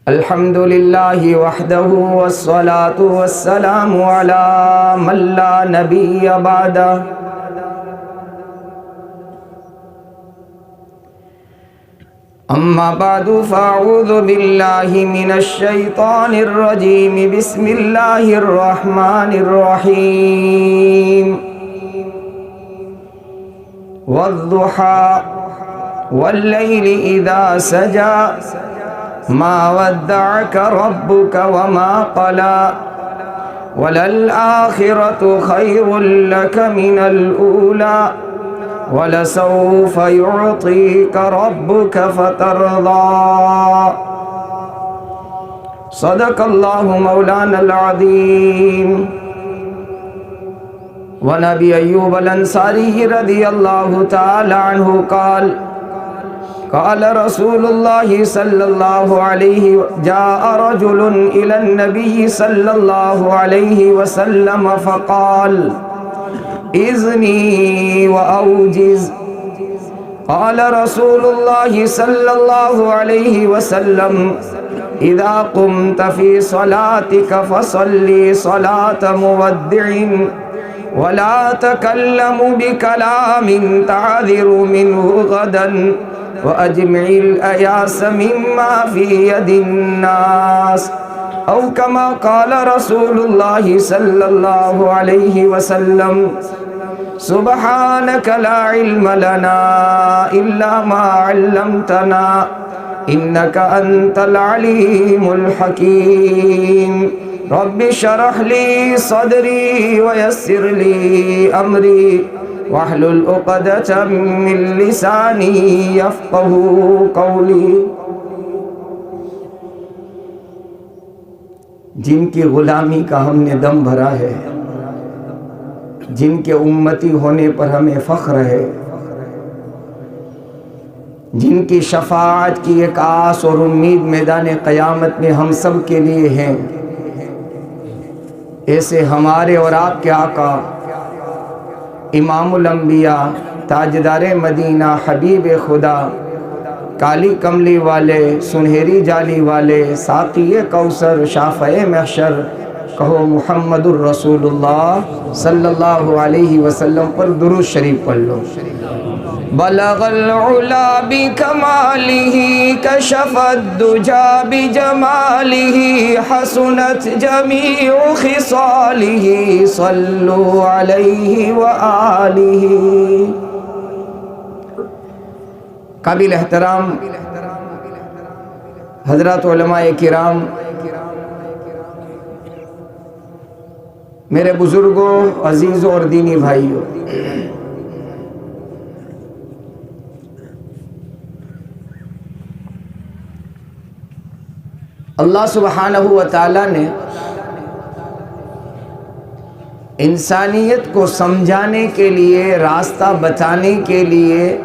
الحمد لله وحده والصلاة والسلام على من لا نبي بعده أما بعد فأعوذ بالله من الشيطان الرجيم بسم الله الرحمن الرحيم والضحى والليل إذا سجى ما ودعك ربك وما قلى وللآخرة خير لك من الأولى ولسوف يعطيك ربك فترضى صدق الله مولانا العظيم. ونبي أيوب الأنصاري رضي الله تعالى عنه قال قال رسول الله صلى الله عليه جاء رجل إلى النبي صلى الله عليه وسلم فقال إذني وأوجز. قال رسول الله صلى الله عليه وسلم إذا قمت في صلاتك فصلي صلاة مودع ولا تكلم بكلام تعذر منه غدا وأجمع الأياس مما في يد الناس أو كما قال رسول الله صلى الله عليه وسلم سبحانك لا علم لنا إلا ما علمتنا إنك أنت العليم الحكيم. رب اشرح لي صدري ويسر لي أمري واحلل عقدة من لساني يفقهوا قولي. جن کی غلامی کا ہم نے دم بھرا ہے، جن کے امتی ہونے پر ہمیں فخر ہے، جن کی شفاعت کی ایک آس اور امید میدان قیامت میں ہم سب کے لیے ہیں، ایسے ہمارے اور آپ کے آقا امام الانبیاء تاجدار مدینہ حبیب خدا کالی کملی والے سنہری جالی والے ساقی کوثر شافع محشر کہو محمد الرسول اللہ صلی اللہ علیہ وسلم پر درود شریف پڑھ لو. بلغ العلا بکمالہ کشف الدجا بجمالہ حسنت جمیع خصالہ صلوا علیہ وآلہ. قابل احترام حضرات علماء کرام، میرے بزرگوں، عزیزوں اور دینی بھائیوں، اللہ سبحانہ و تعالی نے انسانیت کو سمجھانے کے لیے، راستہ بتانے کے لیے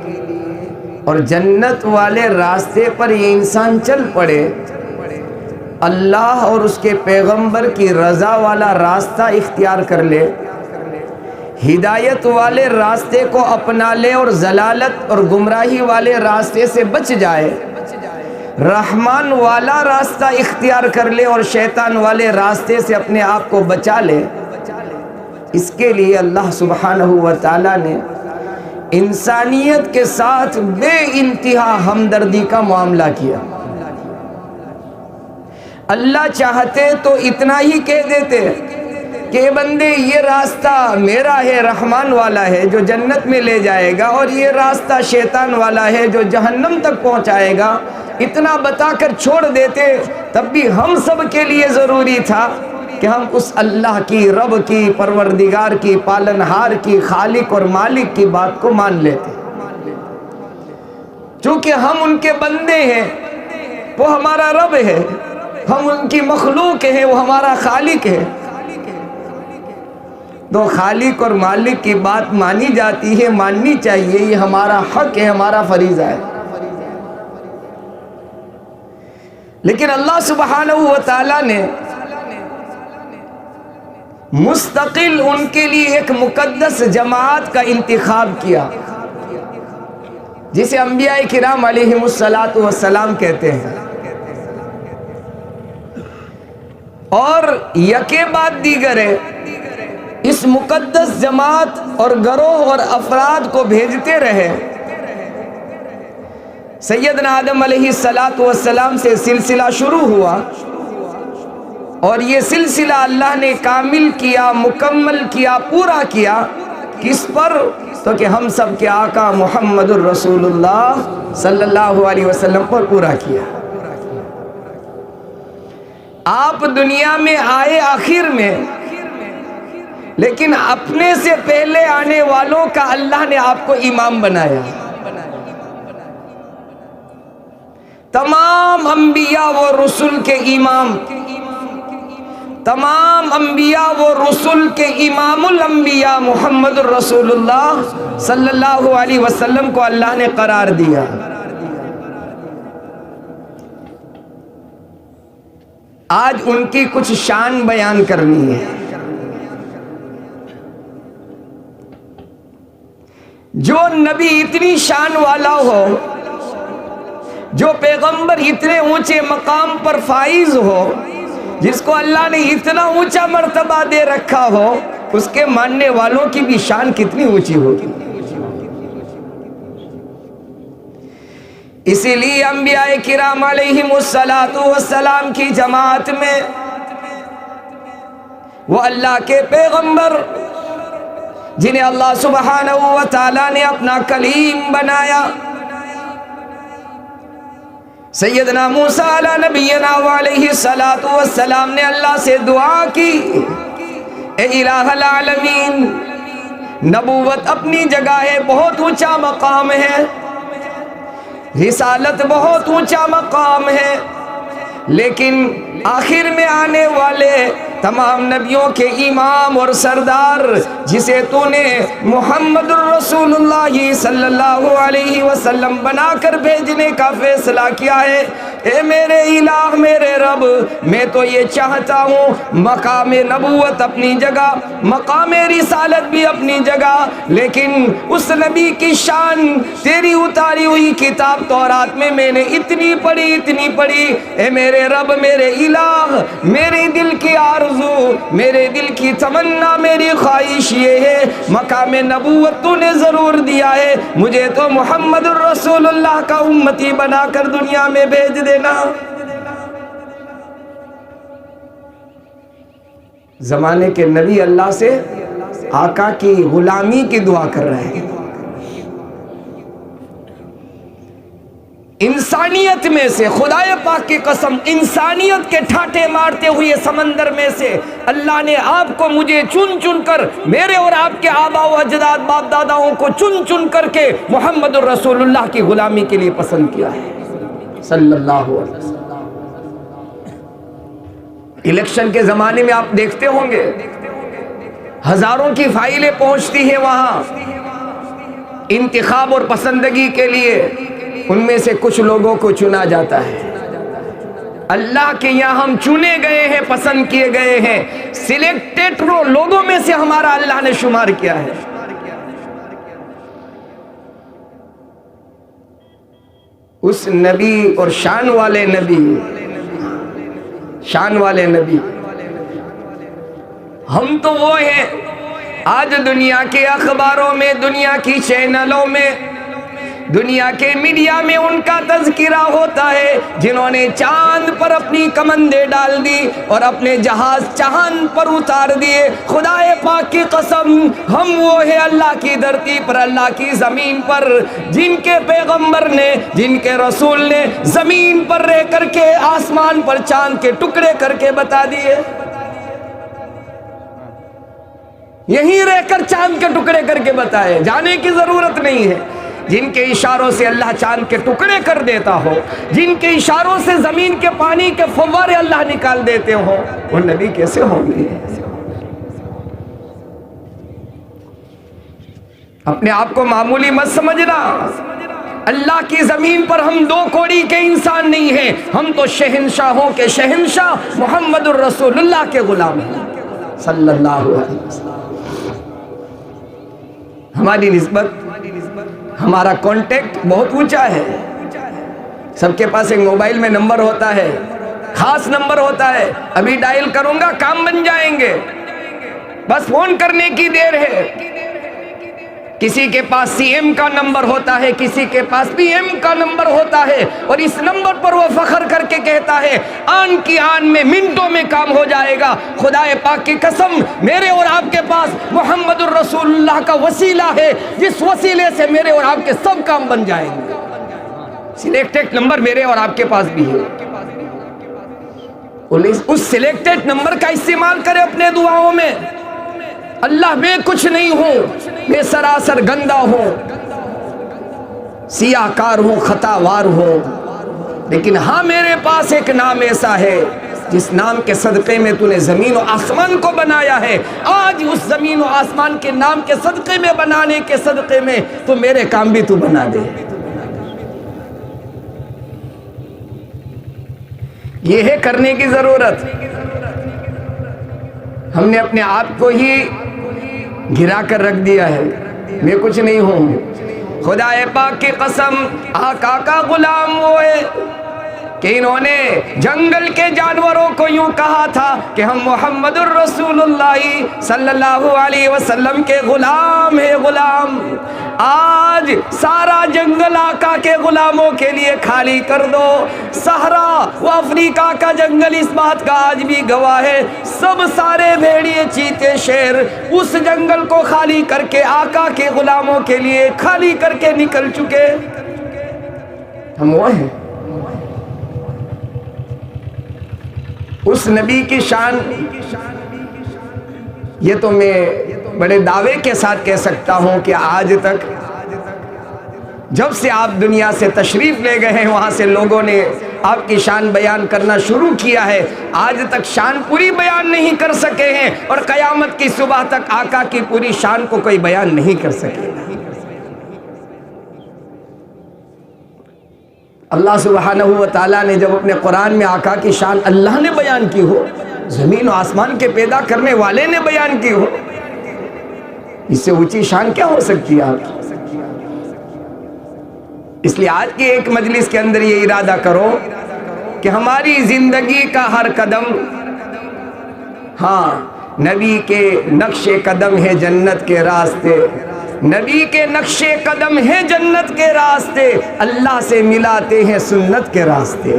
اور جنت والے راستے پر یہ انسان چل پڑے، اللہ اور اس کے پیغمبر کی رضا والا راستہ اختیار کر لے، ہدایت والے راستے کو اپنا لے اور ضلالت اور گمراہی والے راستے سے بچ جائے، رحمان والا راستہ اختیار کر لے اور شیطان والے راستے سے اپنے آپ کو بچا لے. اس کے لیے اللہ سبحانہ و تعالی نے انسانیت کے ساتھ بے انتہا ہمدردی کا معاملہ کیا. اللہ چاہتے تو اتنا ہی کہہ دیتے کہ بندے یہ راستہ میرا ہے، رحمان والا ہے جو جنت میں لے جائے گا، اور یہ راستہ شیطان والا ہے جو جہنم تک پہنچائے گا. اتنا بتا کر چھوڑ دیتے، تب بھی ہم سب کے لیے ضروری تھا کہ ہم اس اللہ کی، رب کی، پروردگار کی، پالنہار کی، خالق اور مالک کی بات کو مان لیتے. چونکہ ہم ان کے بندے ہیں، وہ ہمارا رب ہے، ہم ان کی مخلوق ہیں، وہ ہمارا خالق ہے. تو خالق اور مالک کی بات مانی جاتی ہے، ماننی چاہیے، یہ ہمارا حق ہے، ہمارا فریضہ ہے. لیکن اللہ سبحانہ و تعالی نے مستقل ان کے لیے ایک مقدس جماعت کا انتخاب کیا، جسے انبیاء کرام علیہم الصلاۃ والسلام کہتے ہیں. اور یکے بعد دیگر اس مقدس جماعت اور گروہ اور افراد کو بھیجتے رہے۔ سیدنا آدم علیہ السلام سے سلسلہ شروع ہوا اور یہ سلسلہ اللہ نے کامل کیا، مکمل کیا، پورا کیا، کس پر؟ تو کہ ہم سب کے آقا محمد الرسول اللہ صلی اللہ علیہ وسلم پر پورا کیا۔ آپ دنیا میں آئے آخر میں، لیکن اپنے سے پہلے آنے والوں کا اللہ نے آپ کو امام بنایا۔ تمام انبیاء و رسل کے امام، تمام انبیاء و رسل کے امام الانبیاء محمد الرسول اللہ صلی اللہ علیہ وسلم کو اللہ نے قرار دیا۔ آج ان کی کچھ شان بیان کرنی ہے۔ جو نبی اتنی شان والا ہو، جو پیغمبر اتنے اونچے مقام پر فائز ہو، جس کو اللہ نے اتنا اونچا مرتبہ دے رکھا ہو، اس کے ماننے والوں کی بھی شان کتنی اونچی ہوگی۔ اسی لیے انبیاء کرام علیہم السلام کی جماعت میں وہ اللہ کے پیغمبر جنہیں اللہ سبحانہ و تعالیٰ نے اپنا کلیم بنایا، سیدنا موسیٰ علیہ نبینا علیہ السلام نے اللہ سے دعا کی، اے الہ العالمین، نبوت اپنی جگہ ہے، بہت اونچا مقام ہے، رسالت بہت اونچا مقام ہے، لیکن آخر میں آنے والے تمام نبیوں کے امام اور سردار جسے تو نے محمد الرسول اللہ صلی اللہ علیہ وسلم بنا کر بھیجنے کا فیصلہ کیا ہے، اے میرے الہ، میرے رب، میں تو یہ چاہتا ہوں مقام نبوت اپنی جگہ، مقام رسالت بھی اپنی جگہ، لیکن اس نبی کی شان تیری اتاری ہوئی کتاب تورات میں نے اتنی پڑھی، اے میرے رب، میرے الہ، میرے دل کی آرزو، میرے دل کی تمنا، میری خواہش یہ ہے، مقام نبوت تو نے ضرور دیا ہے، مجھے تو محمد الرسول اللہ کا امتی بنا کر دنیا میں بھیج دینا۔ زمانے کے نبی اللہ سے آقا کی غلامی کی دعا کر رہے ہیں۔ انسانیت میں سے، خدائے پاک کی قسم، انسانیت کے ٹھاٹے مارتے ہوئے سمندر میں سے اللہ نے آپ کو مجھے چن چن کر، میرے اور آپ کے آبا و اجداد باپ داداؤں کو چن چن کر کے محمد الرسول اللہ کی غلامی کے لیے پسند کیا ہے صلی اللہ علیہ وسلم۔ الیکشن کے زمانے میں آپ دیکھتے ہوں گے ہزاروں کی فائلیں پہنچتی ہیں وہاں انتخاب اور پسندگی کے لیے، ان میں سے کچھ لوگوں کو چنا جاتا ہے۔ اللہ کے یہاں ہم چنے گئے ہیں، پسند کیے گئے ہیں، سلیکٹڈ لوگوں میں سے ہمارا اللہ نے شمار کیا ہے۔ اس نبی اور شان والے نبی ہم تو وہ ہیں، آج دنیا کے اخباروں میں، دنیا کی چینلوں میں، دنیا کے میڈیا میں ان کا تذکرہ ہوتا ہے جنہوں نے چاند پر اپنی کمندیں ڈال دی اور اپنے جہاز چاند پر اتار دیے۔ خدائے پاک کی قسم، ہم وہ ہیں اللہ کی دھرتی پر، اللہ کی زمین پر، جن کے پیغمبر نے، جن کے رسول نے زمین پر رہ کر کے آسمان پر چاند کے ٹکڑے کر کے بتا دیے، یہیں رہ کر چاند کے ٹکڑے کر کے بتائے، جانے کی ضرورت نہیں ہے۔ جن کے اشاروں سے اللہ چاند کے ٹکڑے کر دیتا ہو، جن کے اشاروں سے زمین کے پانی کے فوارے اللہ نکال دیتے ہو، وہ نبی کیسے ہوں گے؟ اپنے آپ کو معمولی مت سمجھنا، اللہ کی زمین پر ہم دو کوڑی کے انسان نہیں ہیں، ہم تو شہنشاہوں کے شہنشاہ محمد الرسول اللہ کے غلام ہیں صلی اللہ علیہ وسلم۔ ہماری نسبت، ہمارا کانٹیکٹ بہت اونچا ہے، سب کے پاس ایک موبائل میں نمبر ہوتا ہے، خاص نمبر ہوتا ہے، ابھی ڈائل کروں گا کام بن جائیں گے، بس فون کرنے کی دیر ہے۔ کسی کے پاس سی ایم کا نمبر ہوتا ہے، کسی کے پاس پی ایم کا نمبر ہوتا ہے، اور اس نمبر پر وہ فخر کر کے کہتا ہے آن کی آن میں منٹوں میں کام ہو جائے گا۔ خدا پاک کی قسم، میرے اور آپ کے پاس محمد الرسول اللہ کا وسیلہ ہے، جس وسیلے سے میرے اور آپ کے سب کام بن جائیں گے۔ سلیکٹڈ نمبر میرے اور آپ کے پاس بھی ہے، اس سلیکٹڈ نمبر کا استعمال کرے اپنے دعاؤں میں۔ اللہ میں کچھ نہیں ہوں، میں سراسر گندہ ہوں، سیاہ کار ہوں، خطا وار ہوں، لیکن ہاں میرے پاس ایک نام ایسا ہے جس نام کے صدقے میں تو نے زمین و آسمان کو بنایا ہے۔ آج اس زمین و آسمان کے نام کے صدقے میں، بنانے کے صدقے میں تو میرے کام بھی تو بنا دے۔ یہ ہے کرنے کی ضرورت۔ ہم نے اپنے آپ کو ہی گرا کر رکھ دیا ہے، میں کچھ نہیں ہوں۔ خدا پاک کی قسم، آقا کا غلام وہ ہے کہ انہوں نے جنگل کے جانوروں کو یوں کہا تھا کہ ہم محمد الرسول اللہ صلی اللہ علیہ وسلم کے غلام ہیں، غلام۔ آج سارا جنگل آقا کے غلاموں کے لیے خالی کر دو۔ صحرا و افریقہ کا جنگل اس بات کا آج بھی گواہ ہے، سب سارے بھیڑیے، چیتے، شیر اس جنگل کو خالی کر کے آقا کے غلاموں کے لیے خالی کر کے نکل چکے۔ ہم وہ ہیں۔ اس نبی کی شان، یہ تو میں بڑے دعوے کے ساتھ کہہ سکتا ہوں کہ آج تک جب سے آپ دنیا سے تشریف لے گئے ہیں، وہاں سے لوگوں نے آپ کی شان بیان کرنا شروع کیا ہے، آج تک شان پوری بیان نہیں کر سکے ہیں، اور قیامت کی صبح تک آقا کی پوری شان کو کوئی بیان نہیں کر سکے۔ اللہ سبحانہ و تعالیٰ نے جب اپنے قرآن میں آقا کی شان اللہ نے بیان کی ہو، زمین و آسمان کے پیدا کرنے والے نے بیان کی ہو، اس سے اونچی شان کیا ہو سکتی ہے آپ کی؟ اس لیے آج کی ایک مجلس کے اندر یہ ارادہ کرو کہ ہماری زندگی کا ہر قدم، ہاں، نبی کے نقش قدم ہے جنت کے راستے، نبی کے نقش قدم ہے جنت کے راستے، اللہ سے ملاتے ہیں سنت کے راستے۔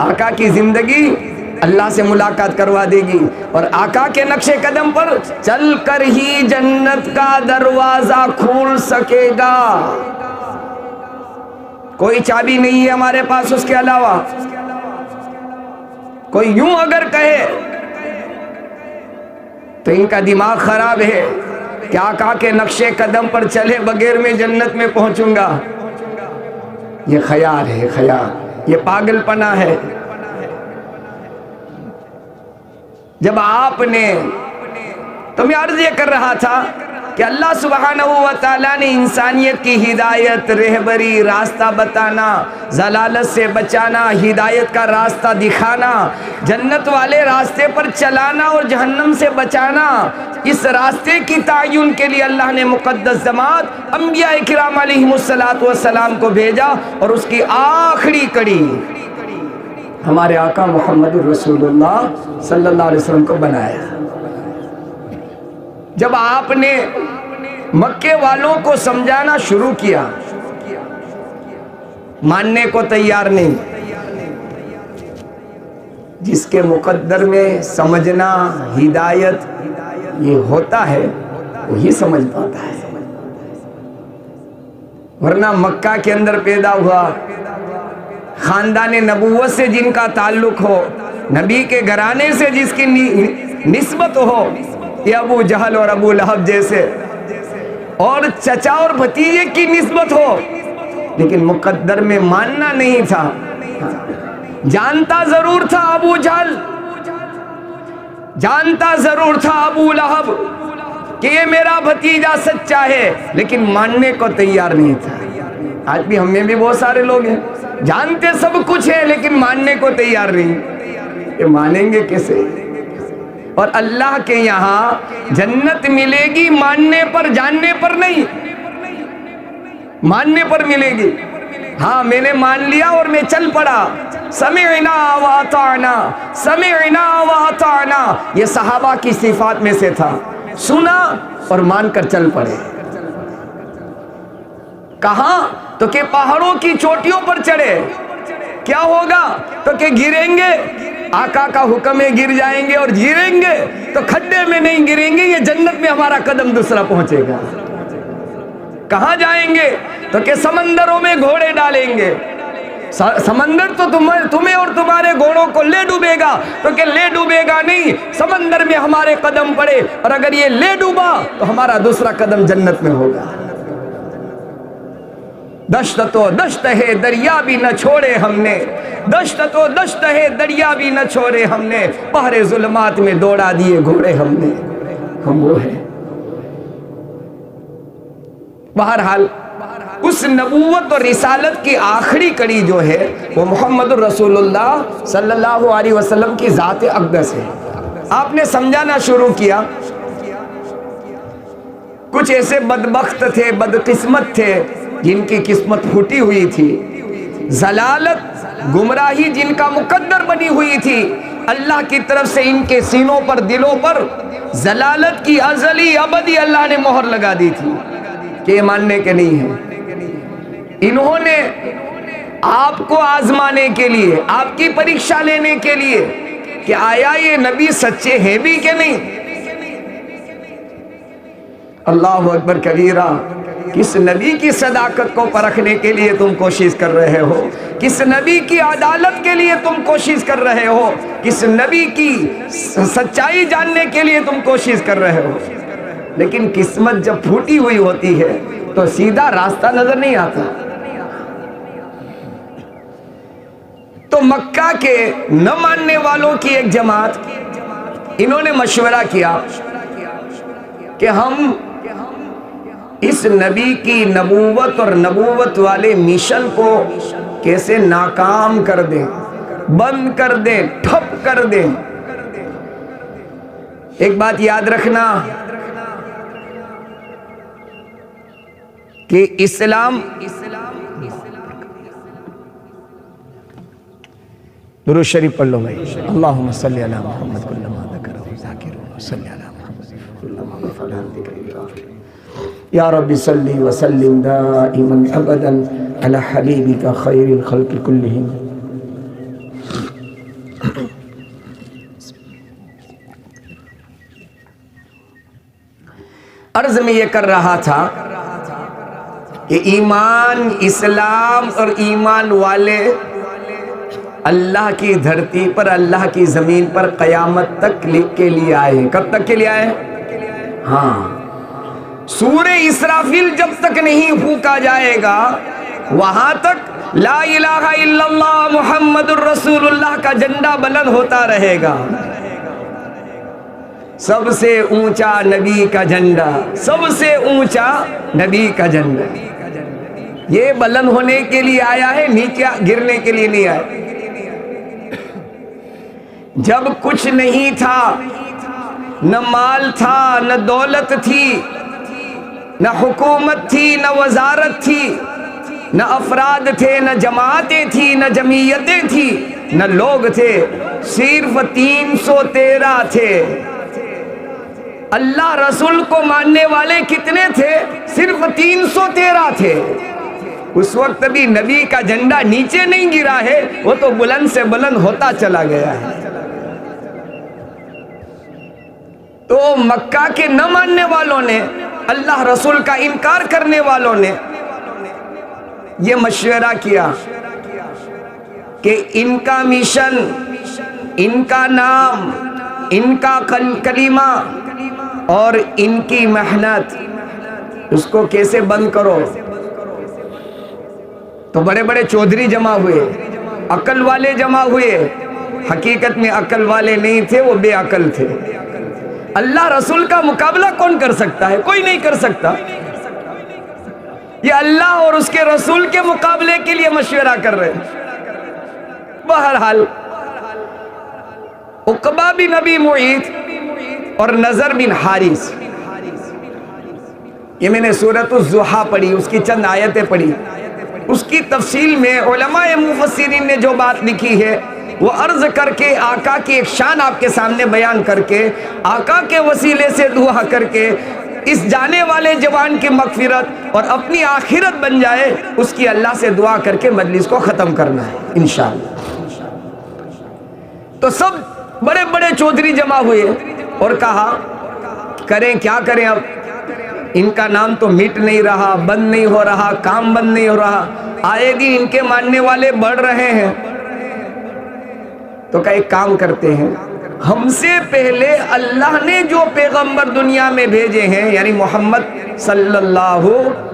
آقا کی زندگی اللہ سے ملاقات کروا دے گی، اور آقا کے نقش قدم پر چل کر ہی جنت کا دروازہ کھول سکے گا۔ کوئی چابی نہیں ہے ہمارے پاس اس کے علاوہ۔ کوئی یوں اگر کہے تو ان کا دماغ خراب ہے کہ آقا کے نقش قدم پر چلے بغیر میں جنت میں پہنچوں گا۔ یہ خیال ہے، خیال، یہ پاگل پنا ہے۔ جب آپ نے، تو میں عرض یہ کر رہا تھا کہ اللہ سبحانہ و تعالیٰ نے انسانیت کی ہدایت، رہبری، راستہ بتانا، ضلالت سے بچانا، ہدایت کا راستہ دکھانا، جنت والے راستے پر چلانا اور جہنم سے بچانا، اس راستے کی تعین کے لیے اللہ نے مقدس جماعت انبیاء کرام علیہم السلام کو بھیجا، اور اس کی آخری کڑی ہمارے آقا محمد الرسول اللہ صلی اللہ علیہ وسلم کو بنایا۔ جب آپ نے مکے والوں کو سمجھانا شروع کیا، ماننے کو تیار نہیں، جس کے مقدر میں سمجھنا، ہدایت یہ ہوتا ہے وہی سمجھ پاتا ہے، ورنہ مکہ کے اندر پیدا ہوا، خاندان نبوت سے جن کا تعلق ہو، نبی کے گھرانے سے جس کی نسبت ہو، یہ ابو جہل اور ابو لہب جیسے، اور چچا اور بھتیجے کی نسبت ہو، لیکن مقدر میں ماننا نہیں تھا۔ جانتا ضرور تھا ابو جہل، جانتا ضرور تھا ابو لہب کہ یہ میرا بھتیجا سچا ہے، لیکن ماننے کو تیار نہیں تھا۔ آج بھی ہم میں بھی بہت سارے لوگ ہیں، جانتے سب کچھ ہے لیکن ماننے کو تیار نہیں۔ یہ مانیں گے کیسے؟ اور اللہ کے یہاں جنت ملے گی ماننے پر، جاننے پر نہیں، ماننے پر ملے گی۔ ہاں میں نے مان لیا اور میں چل پڑا، سمعنا واطعنا سمعنا واطعنا، یہ صحابہ کی صفات میں سے تھا، سنا اور مان کر چل پڑے۔ کہاں؟ تو کہ پہاڑوں کی چوٹیوں پر چڑھے، کیا ہوگا؟ تو کہ گریں گے، آقا کا حکم ہے گر جائیں گے، اور گریں گے تو کھڈے میں نہیں گریں گے، یہ جنت میں ہمارا قدم دوسرا پہنچے گا۔ کہاں جائیں گے؟ تو کہ سمندروں میں گھوڑے ڈالیں گے، سمندر تو تمہیں اور تمہارے گھوڑوں کو لے ڈوبے گا، تو کہ لے ڈوبے گا نہیں، سمندر میں ہمارے قدم پڑے، اور اگر یہ لے ڈوبا تو ہمارا دوسرا قدم جنت میں ہوگا۔ دشت تو دشت ہے دریا بھی نہ چھوڑے ہم نے، دشت تو دشت ہے دریا بھی نہ چھوڑے ہم نے، بحر ظلمات میں دوڑا دیے گھوڑے ہم نے، ہم وہ ہیں۔ بہرحال اس نبوت اور رسالت کی آخری کڑی جو ہے وہ محمد الرسول اللہ صلی اللہ علیہ وسلم کی ذات اقدس ہے۔ آپ نے سمجھانا شروع کیا، کچھ ایسے بدبخت تھے، بدقسمت تھے، جن کی قسمت پھوٹی ہوئی تھی، ضلالت گمراہی جن کا مقدر بنی ہوئی تھی، اللہ کی طرف سے ان کے سینوں پر، دلوں پر ضلالت کی ازلی ابدی اللہ نے مہر لگا دی تھی کہ یہ ماننے کے نہیں ہیں۔ انہوں نے آپ کو آزمانے کے لیے، آپ کی پریکشا لینے کے لیے کہ آیا یہ نبی سچے ہیں بھی کہ نہیں۔ اللہ اکبر کبیرہ، کس نبی کی صداقت کو پرکھنے کے لیے تم کوشش کر رہے ہو، کس نبی کی عدالت کے لیے تم کوشش کر رہے ہو، کس نبی کی سچائی جاننے کے لیے تم کوشش کر رہے ہو۔ لیکن قسمت جب پھوٹی ہوئی ہوتی ہے تو سیدھا راستہ نظر نہیں آتا۔ تو مکہ کے نہ ماننے والوں کی ایک جماعت، انہوں نے مشورہ کیا کہ ہم اس نبی کی نبوت اور نبوت والے مشن کو کیسے ناکام کر دیں، بند کر دیں، ٹھپ کر دیں۔ ایک بات یاد رکھنا کہ اسلام، درود شریف پڑھ لو بھائی، اللہم صلی علی محمد کلما ذکرہ ذاکرون صلی علی محمد کلما غفل عن ذکرہ یا رب صلی وسلم دائما ابدا علی حبیبک خیر الخلق کلہم۔ عرض میں یہ کر رہا تھا کہ ایمان، اسلام اور ایمان والے اللہ کی دھرتی پر، اللہ کی زمین پر قیامت تک لکھ کے لیے آئے ہیں۔ کب تک کے لیے آئے ہیں؟ ہاں، سورہ اسرافیل جب تک نہیں پھونکا جائے گا وہاں تک لا الہ الا اللہ محمد الرسول اللہ کا جھنڈا بلند ہوتا رہے گا۔ سب سے اونچا نبی کا جھنڈا، سب سے اونچا نبی کا جھنڈا، یہ بلند ہونے کے لیے آیا ہے، نیچے گرنے کے لیے نہیں آیا۔ جب کچھ نہیں تھا، نہ مال تھا، نہ دولت تھی، نہ حکومت تھی، نہ وزارت تھی، نہ افراد تھے، نہ جماعتیں تھی، نہ جمعیتیں تھی، نہ لوگ تھے، صرف 313 تھے۔ اللہ رسول کو ماننے والے کتنے تھے؟ صرف 313 تھے۔ اس وقت بھی نبی کا جھنڈا نیچے نہیں گرا ہے، وہ تو بلند سے بلند ہوتا چلا گیا ہے۔ تو مکہ کے نہ ماننے والوں نے، اللہ رسول کا انکار کرنے والوں نے یہ مشورہ کیا کہ ان کا مشن، ان کا نام، ان کا کلمہ اور ان کی محنت، اس کو کیسے بند کرو۔ تو بڑے بڑے چودھری جمع ہوئے، عقل والے جمع ہوئے، حقیقت میں عقل والے نہیں تھے، وہ بے عقل تھے۔ اللہ رسول کا مقابلہ کون کر سکتا ہے؟ کوئی نہیں کر سکتا۔ یہ اللہ اور اس کے رسول کے مقابلے کے لیے مشورہ کر رہے ہیں۔ بہرحال عقبہ بن ابی معیط اور نضر بن حارث، یہ میں نے سورۃ الضحیٰ پڑھی، اس کی چند آیتیں پڑھی۔ اس کی تفصیل میں علماء مفسرین نے جو بات لکھی ہے وہ عرض کر کے آقا کی ایک شان آپ کے سامنے بیان کر کے آقا کے وسیلے سے دعا کر کے اس جانے والے جوان کی مغفرت اور اپنی آخرت بن جائے، اس کی اللہ سے دعا کر کے مجلس کو ختم کرنا ہے انشاءاللہ۔ تو سب بڑے بڑے چودھری جمع ہوئے اور کہا کریں کیا کریں، اب ان کا نام تو مٹ نہیں رہا، بند نہیں ہو رہا، کام بند نہیں ہو رہا، آئے دن ان کے ماننے والے بڑھ رہے ہیں۔ تو کہا ایک کام کرتے ہیں، ہم سے پہلے اللہ نے جو پیغمبر دنیا میں بھیجے ہیں، یعنی محمد صلی اللہ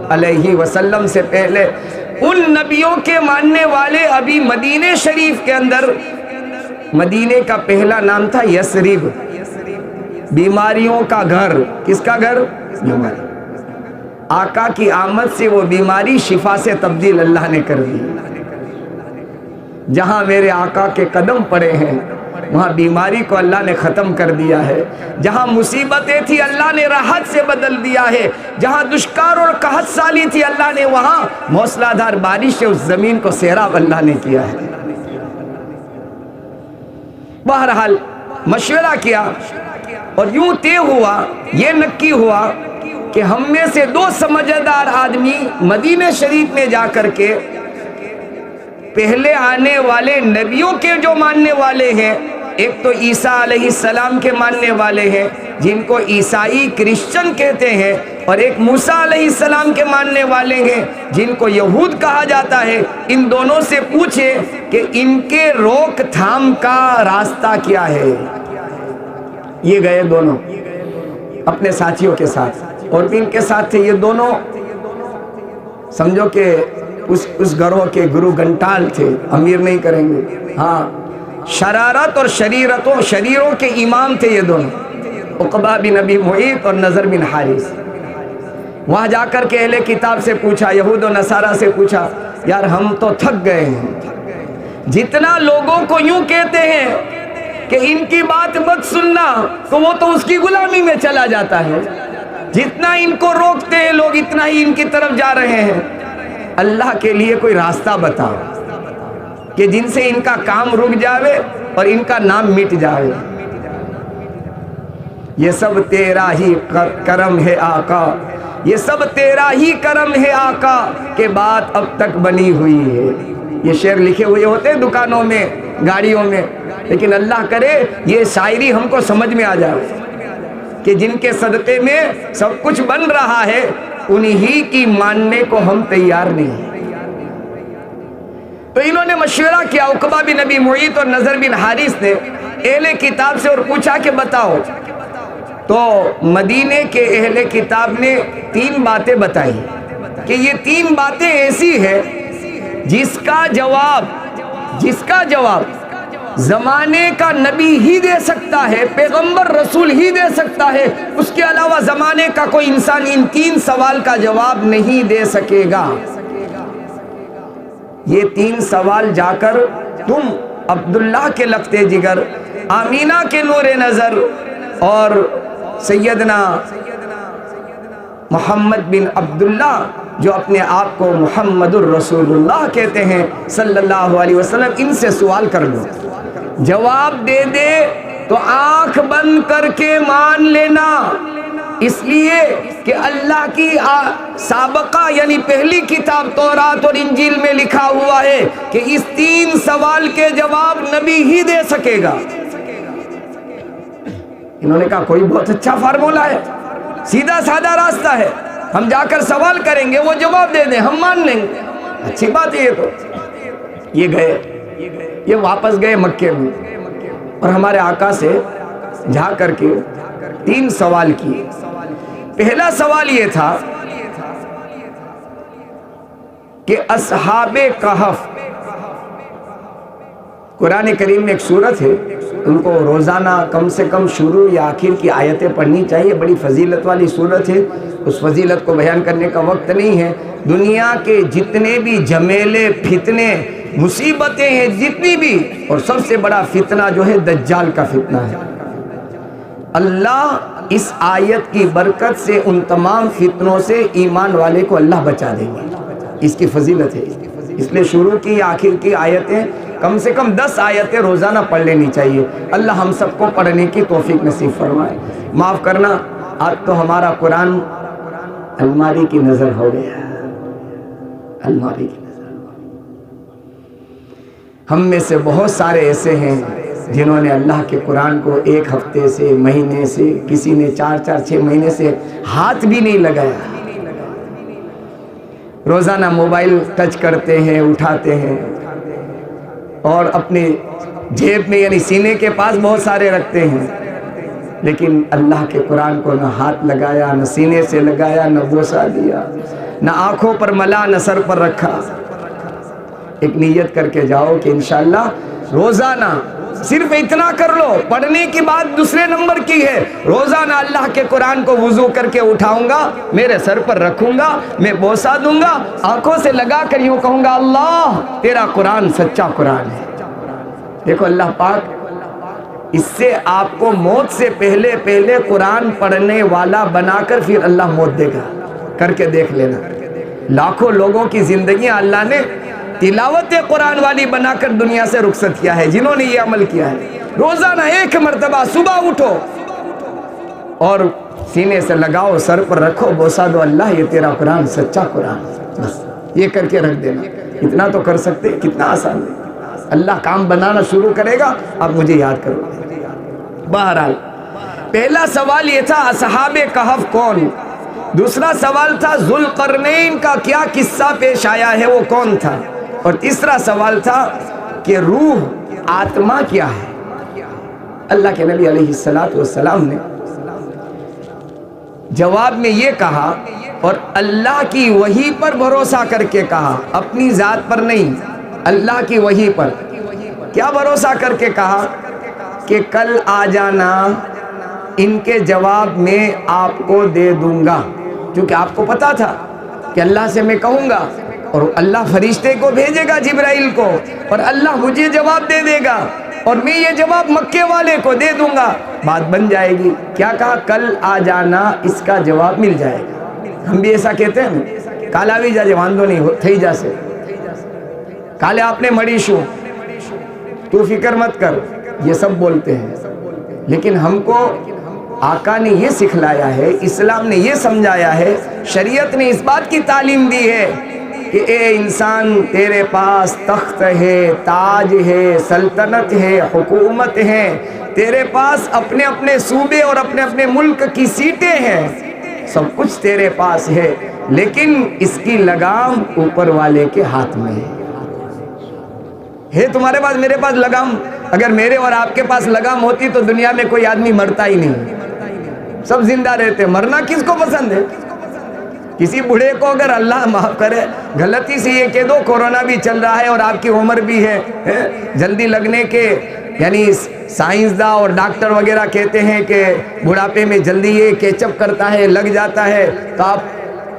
علیہ وسلم سے پہلے ان نبیوں کے ماننے والے ابھی مدینہ شریف کے اندر، مدینہ کا پہلا نام تھا یثرب، بیماریوں کا گھر۔ کس کا گھر؟ بیماری۔ آقا کی آمد سے وہ بیماری شفا سے تبدیل اللہ نے کر دی۔ جہاں میرے آقا کے قدم پڑے ہیں وہاں بیماری کو اللہ نے ختم کر دیا ہے، جہاں مصیبتیں تھی اللہ نے راحت سے بدل دیا ہے، جہاں دشکار اور قحط سالی تھی اللہ نے وہاں موسلا دھار بارش سے اس زمین کو سیراب اللہ نے کیا ہے۔ بہرحال مشورہ کیا اور یوں طے ہوا، یہ نکی ہوا کہ ہم میں سے دو سمجھدار آدمی مدینہ شریف میں جا کر کے پہلے آنے والے نبیوں کے جو ماننے والے ہیں، ایک تو عیسیٰ علیہ السلام کے ماننے والے ہیں جن کو عیسائی کرسچن کہتے ہیں، اور ایک موسیٰ علیہ السلام کے ماننے والے ہیں جن کو یہود کہا جاتا ہے، ان دونوں سے پوچھے کہ ان کے روک تھام کا راستہ کیا ہے۔ یہ گئے دونوں اپنے ساتھیوں کے ساتھ، اور بھی ان کے ساتھ تھے۔ یہ دونوں سمجھو کہ اس گروہ کے گرو گھنٹال تھے، امیر نہیں کریں گے، ہاں شرارت اور شریروں کے امام تھے یہ دونوں، عقبہ بن ابی معیط اور نضر بن حارث۔ وہاں جا کر کے اہل کتاب سے پوچھا، یہود و نصارہ سے پوچھا، یار ہم تو تھک گئے ہیں، جتنا لوگوں کو یوں کہتے ہیں کہ ان کی بات مت سننا تو وہ تو اس کی غلامی میں چلا جاتا ہے، جتنا ان کو روکتے ہیں لوگ اتنا ہی ان کی طرف جا رہے ہیں۔ اللہ کے لیے کوئی راستہ بتاؤ کہ جن سے ان کا کام رک جاوے اور ان کا نام مٹ جاوے۔ یہ سب تیرا ہی کرم ہے آقا، یہ سب تیرا ہی کرم ہے آقا کہ بات اب تک بنی ہوئی ہے۔ یہ شعر لکھے ہوئے ہوتے ہیں دکانوں میں، گاڑیوں میں، لیکن اللہ کرے یہ شاعری ہم کو سمجھ میں آ جائے کہ جن کے صدقے میں سب کچھ بن رہا ہے انہی کی ماننے کو ہم تیار نہیں۔ تو انہوں نے مشورہ کیا، عقبہ بن ابی معیط اور نضر بن حارث نے اہل کتاب سے، اور پوچھا کہ بتاؤ۔ تو مدینے کے اہل کتاب نے 3 باتیں بتائی کہ یہ 3 باتیں ایسی ہے جس کا جواب زمانے کا نبی ہی دے سکتا ہے، پیغمبر رسول ہی دے سکتا ہے، اس کے علاوہ زمانے کا کوئی انسان ان 3 سوال کا جواب نہیں دے سکے گا۔ یہ 3 سوال جا کر تم عبداللہ کے لختے جگر، آمینہ کے نور نظر اور سیدنا محمد بن عبداللہ جو اپنے آپ کو محمد الرسول اللہ کہتے ہیں صلی اللہ علیہ وسلم، ان سے سوال کر لو۔ جواب دے دے تو آنکھ بند کر کے مان لینا، اس لیے کہ اللہ کی سابقہ یعنی پہلی کتاب تورات اور انجیل میں لکھا ہوا ہے کہ اس 3 سوال کے جواب نبی ہی دے سکے گا۔ انہوں نے کہا کوئی بہت اچھا فارمولہ ہے، سیدھا سادہ راستہ ہے، ہم جا کر سوال کریں گے، وہ جواب دے دیں، ہم مان لیں گے، اچھی بات ہے۔ یہ تو یہ گئے، یہ واپس گئے مکے میں، اور ہمارے آقا سے جا کر کے 3 سوال کیے۔ پہلا سوال یہ تھا کہ اصحاب کہف، قرآن کریم میں ایک سورت ہے، ان کو روزانہ کم سے کم شروع یا آخر کی آیتیں پڑھنی چاہیے، بڑی فضیلت والی سورت ہے، اس فضیلت کو بیان کرنے کا وقت نہیں ہے۔ دنیا کے جتنے بھی جھمیلے، فتنے، مصیبتیں ہیں جتنی بھی، اور سب سے بڑا فتنہ جو ہے دجال کا فتنہ ہے، اللہ اس آیت کی برکت سے ان تمام فتنوں سے ایمان والے کو اللہ بچا دیں گے۔ اس کی فضیلت ہے. اس لیے شروع کی آخر کی آیتیں کم سے کم 10 آیتیں روزانہ پڑھ لینی چاہیے. اللہ ہم سب کو پڑھنے کی توفیق نصیب فرمائے. معاف کرنا، آج تو ہمارا قرآن الماری کی نظر ہو گیا. الماری کی نظر. ہم میں سے بہت سارے ایسے ہیں جنہوں نے اللہ کے قرآن کو 1 ہفتے سے، مہینے سے، کسی نے 4-6 مہینے سے ہاتھ بھی نہیں لگایا. روزانہ موبائل ٹچ کرتے ہیں، اٹھاتے ہیں، اور اپنے جیب میں یعنی سینے کے پاس بہت سارے رکھتے ہیں، لیکن اللہ کے قرآن کو نہ ہاتھ لگایا، نہ سینے سے لگایا، نہ بوسہ دیا، نہ آنکھوں پر ملا، نہ سر پر رکھا. ایک نیت کر کے جاؤ کہ انشاءاللہ روزانہ صرف اتنا کر لو. پڑھنے کی بات دوسرے نمبر کی ہے. روزانہ اللہ کے قرآن کو وضو کر کے اٹھاؤں گا، میرے سر پر رکھوں گا، میں بوسہ دوں گا، آنکھوں سے لگا کر یوں کہوں گا اللہ تیرا قرآن سچا قرآن ہے. دیکھو اللہ پاک اس سے آپ کو موت سے پہلے قرآن پڑھنے والا بنا کر پھر اللہ موت دے گا. کر کے دیکھ لینا. لاکھوں لوگوں کی زندگیاں اللہ نے تلاوت قرآن والی بنا کر دنیا سے رخصت کیا ہے جنہوں نے یہ عمل کیا ہے. روزانہ 1 مرتبہ صبح اٹھو اور سینے سے لگاؤ، سر پر رکھو، بوسہ دو، اللہ یہ تیرا قرآن سچا قرآن. بس یہ کر کے رکھ دینا. اتنا تو کر سکتے، کتنا آسان ہے. اللہ کام بنانا شروع کرے گا، آپ مجھے یاد کرو. بہرحال پہلا سوال یہ تھا اصحاب کہف کون. دوسرا سوال تھا ذوالقرنین کا کیا قصہ پیش آیا ہے، وہ کون تھا. اور تیسرا سوال تھا کہ روح، آتما کیا ہے. اللہ کے نبی علیہ السلام نے جواب میں یہ کہا، اور اللہ کی وحی پر بھروسہ کر کے کہا، اپنی ذات پر نہیں، اللہ کی وحی پر. کیا بھروسہ کر کے کہا کہ کل آ جانا، ان کے جواب میں آپ کو دے دوں گا. کیونکہ آپ کو پتا تھا کہ اللہ سے میں کہوں گا اور اللہ فرشتے کو بھیجے گا جبرائیل کو، اور اللہ مجھے جواب دے دے گا، اور میں یہ جواب مکے والے کو دے دوں گا، بات بن جائے گی. کیا کہا؟ کل آ جانا، اس کا جواب مل جائے گا. ہم بھی ایسا کہتے ہیں نا، کالا بھی جاجے واندو نہیں تھئی جاسے، کالے آپ نے مڑی شو، تو فکر مت کر، یہ سب بولتے ہیں. لیکن ہم کو آقا نے یہ سکھلایا ہے، اسلام نے یہ سمجھایا ہے، شریعت نے اس بات کی تعلیم دی ہے کہ اے انسان، تیرے پاس تخت ہے، تاج ہے، سلطنت ہے، حکومت ہے، تیرے پاس اپنے اپنے صوبے اور اپنے اپنے ملک کی سیٹیں ہیں، سب کچھ تیرے پاس ہے، لیکن اس کی لگام اوپر والے کے ہاتھ میں ہے. تمہارے پاس، میرے پاس لگام، اگر میرے اور آپ کے پاس لگام ہوتی تو دنیا میں کوئی آدمی مرتا ہی نہیں، سب زندہ رہتے. مرنا کس کو پسند ہے؟ کسی بڑھے کو اگر اللہ معاف کرے غلطی سے یہ کہہ دو کورونا بھی چل رہا ہے اور آپ کی عمر بھی ہے، جلدی لگنے کے، یعنی سائنسداں اور ڈاکٹر وغیرہ کہتے ہیں کہ بڑھاپے میں جلدی یہ کیچ اپ کرتا ہے، لگ جاتا ہے، تو آپ